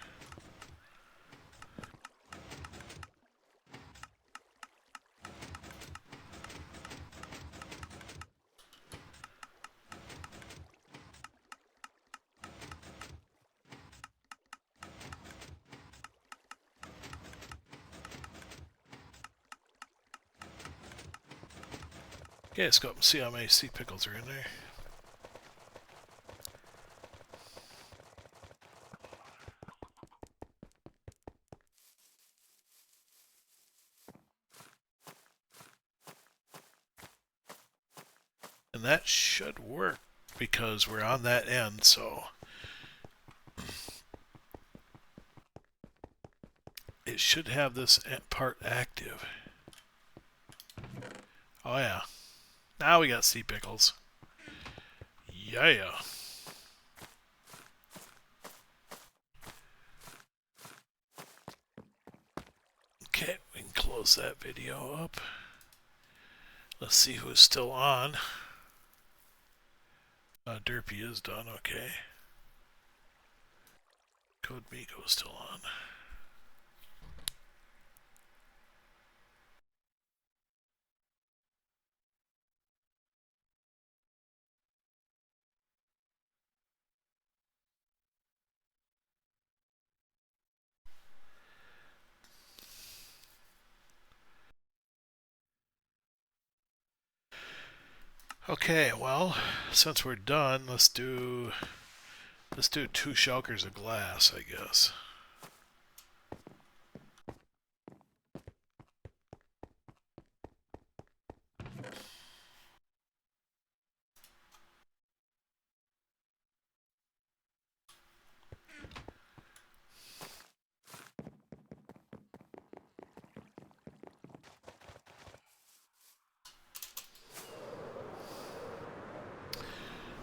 Speaker 1: Okay, let's go up and see how many sea pickles are in there. And that should work because we're on that end, so it should have this part active. Oh yeah. Now we got sea pickles. Yeah. Okay, we can close that video up. Let's see who's still on. Derpy is done, okay. Code Miko's still on. Okay, well, since we're done, let's do 2 shulkers of glass, I guess.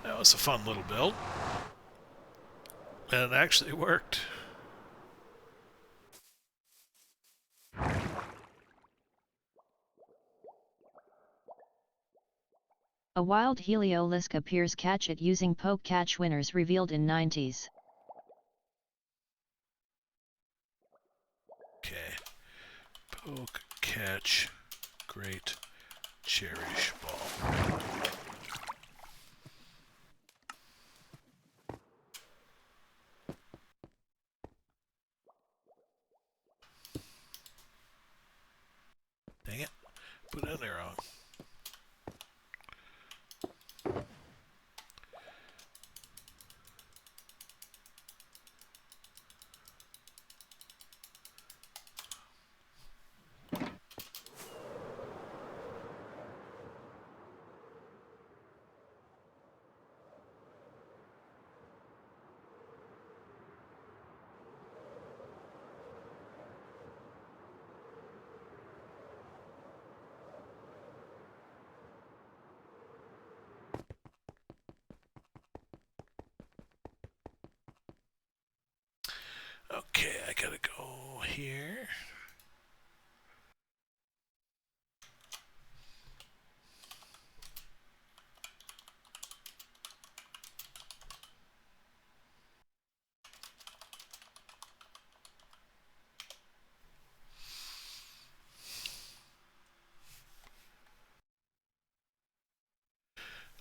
Speaker 1: That was a fun little build. And it actually worked.
Speaker 2: A wild Heliolisk appears. Catch it using poke catch. Winners revealed in 90s.
Speaker 1: Okay. Poke, catch, great, cherish ball. Dang it. Put it in there wrong. Okay, I gotta go here.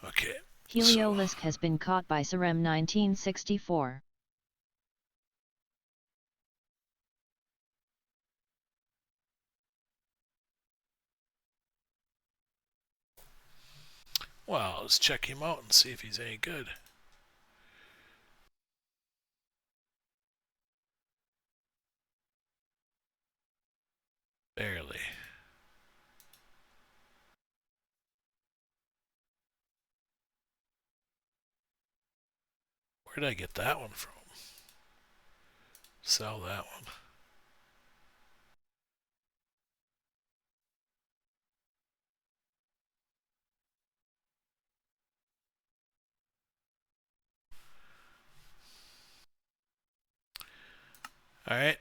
Speaker 1: Okay.
Speaker 2: Heliolisk has been caught by Sarem 1964.
Speaker 1: Well, let's check him out and see if he's any good. Barely. Where did I get that one from? Sell that one. Alright.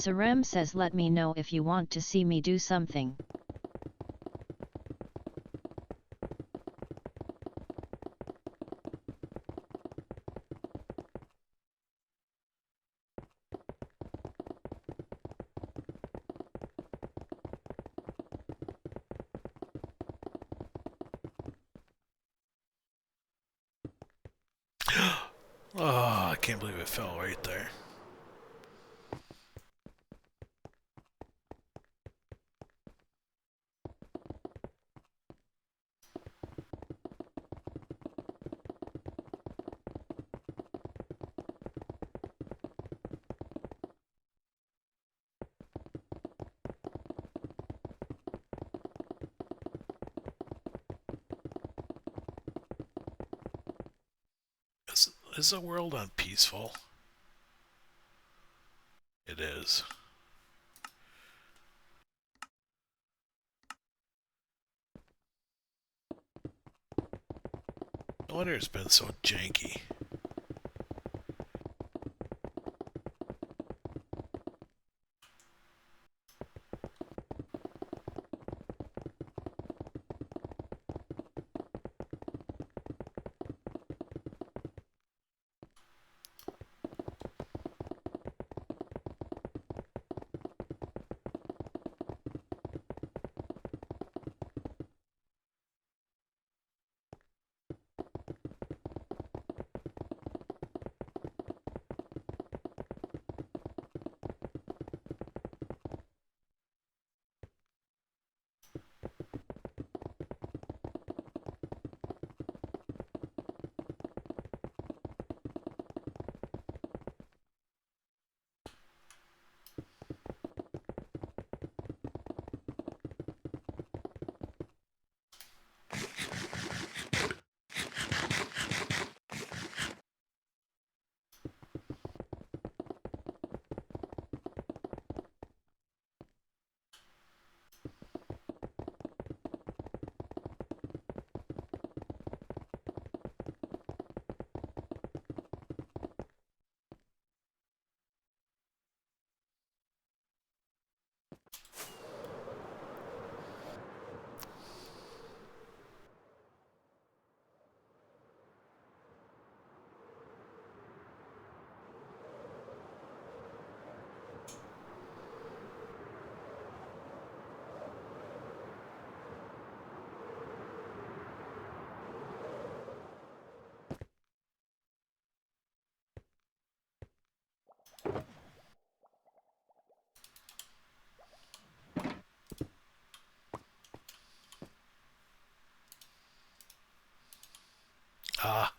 Speaker 2: Saram says let me know if you want to see me do something.
Speaker 1: Oh, I can't believe it fell right there. Is the world unpeaceful? It is. No wonder it's been so janky. Ah.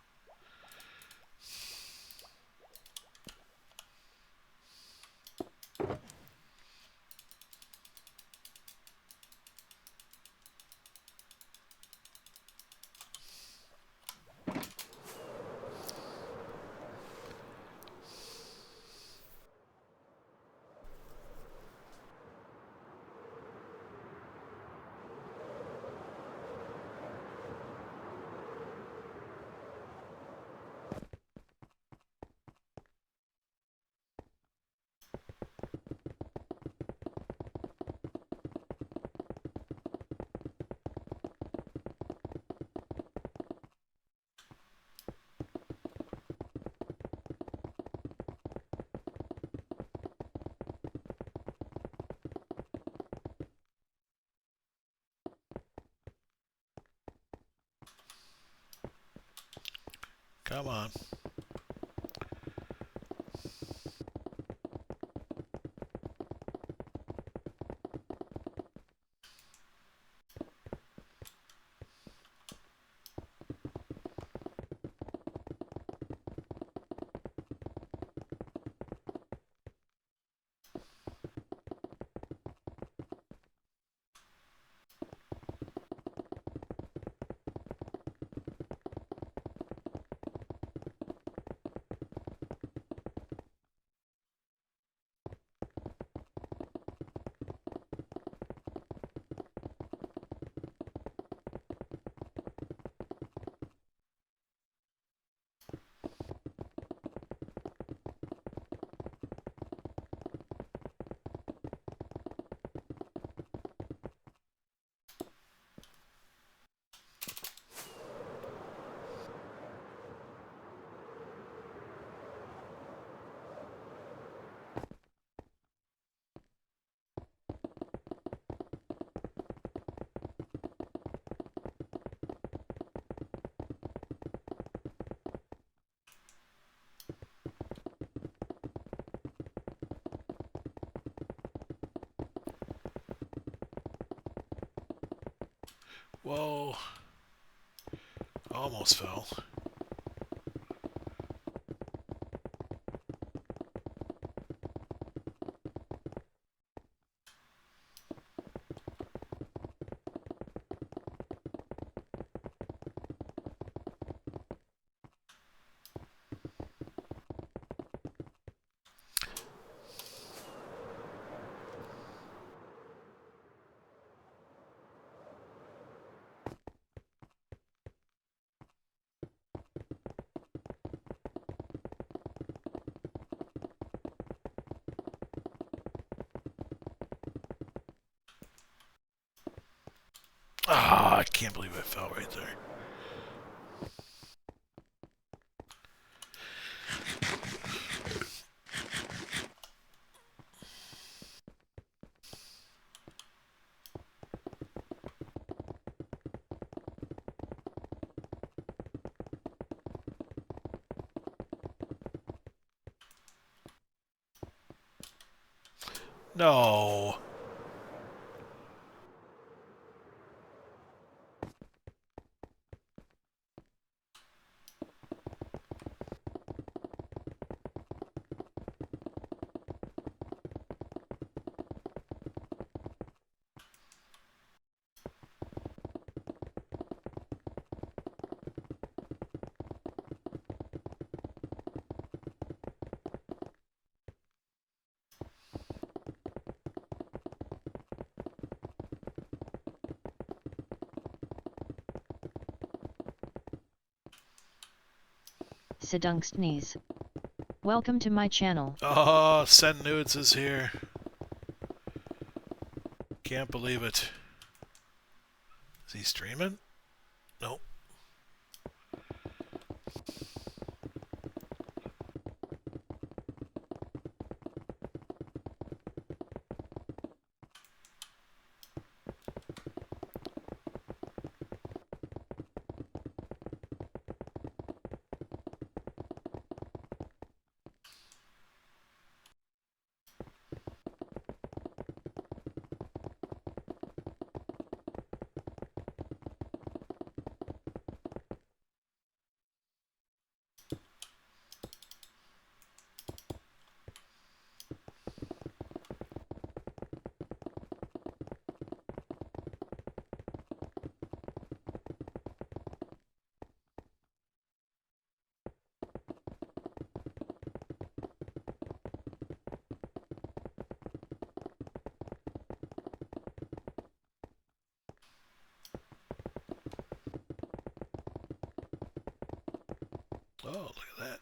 Speaker 1: Come on. Whoa. Almost fell. Ah, I can't believe I fell right there. No.
Speaker 2: Sedungstnees. Welcome to my channel.
Speaker 1: Oh, Send Nudes is here. Can't believe it. Is he streaming? Nope. Oh, look at that.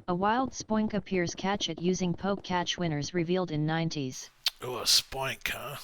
Speaker 2: A wild spoink appears. Catch it using poke. Catch winners revealed in 90s.
Speaker 1: Oh, a spoink, huh?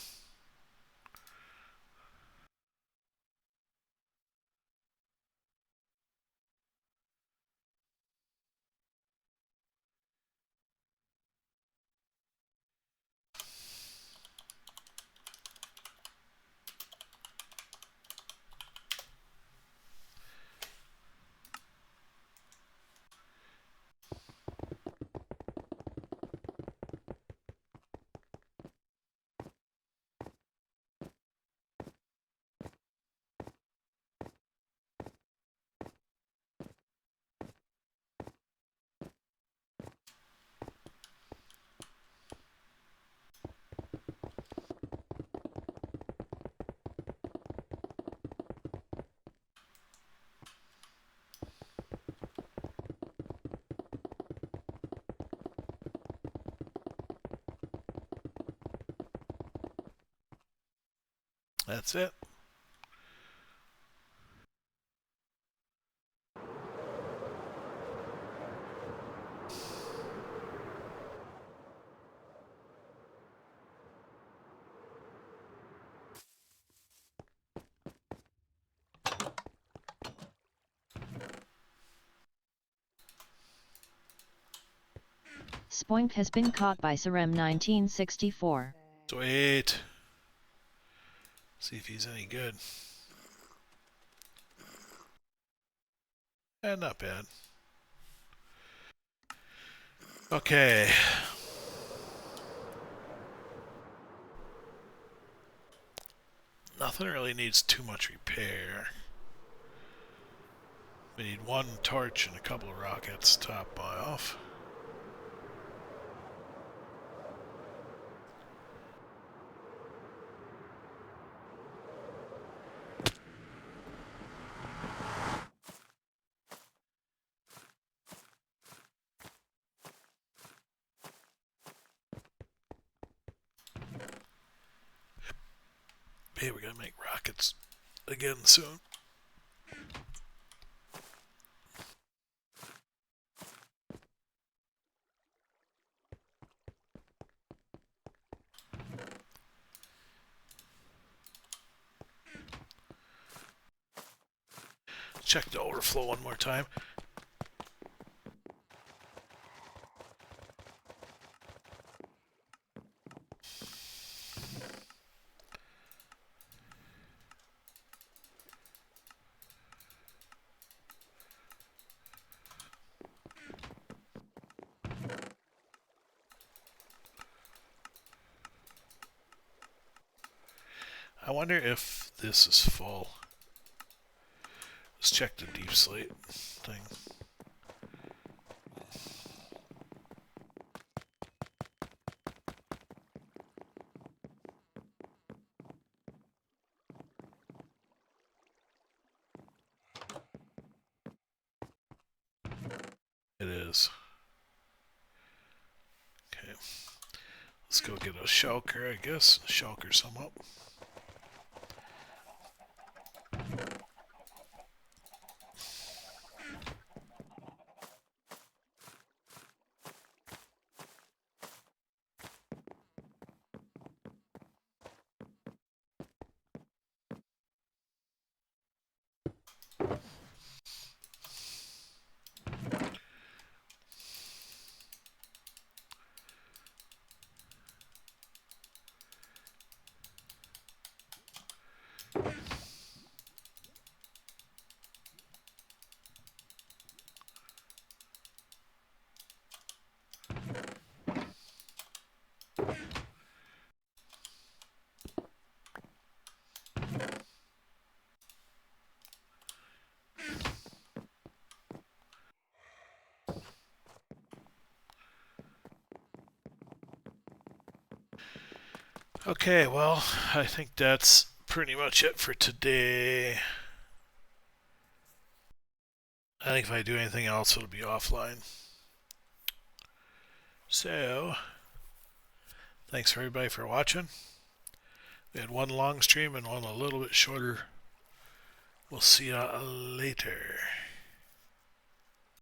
Speaker 1: That's it.
Speaker 2: Spoink has been caught by Sarem 1964.
Speaker 1: Sweet. See if he's any good. Not bad. Okay. Nothing really needs too much repair. We need one torch and a couple of rockets to top off. Hey, we're gonna make rockets again soon. Check the overflow one more time. I wonder if this is full. Let's check the deep slate thing. It is. Okay. Let's go get a shulker, I guess. Shulker some up. Okay, well, I think that's pretty much it for today. I think if I do anything else, it'll be offline. So, thanks for everybody for watching. We had one long stream and one a little bit shorter. We'll see ya later.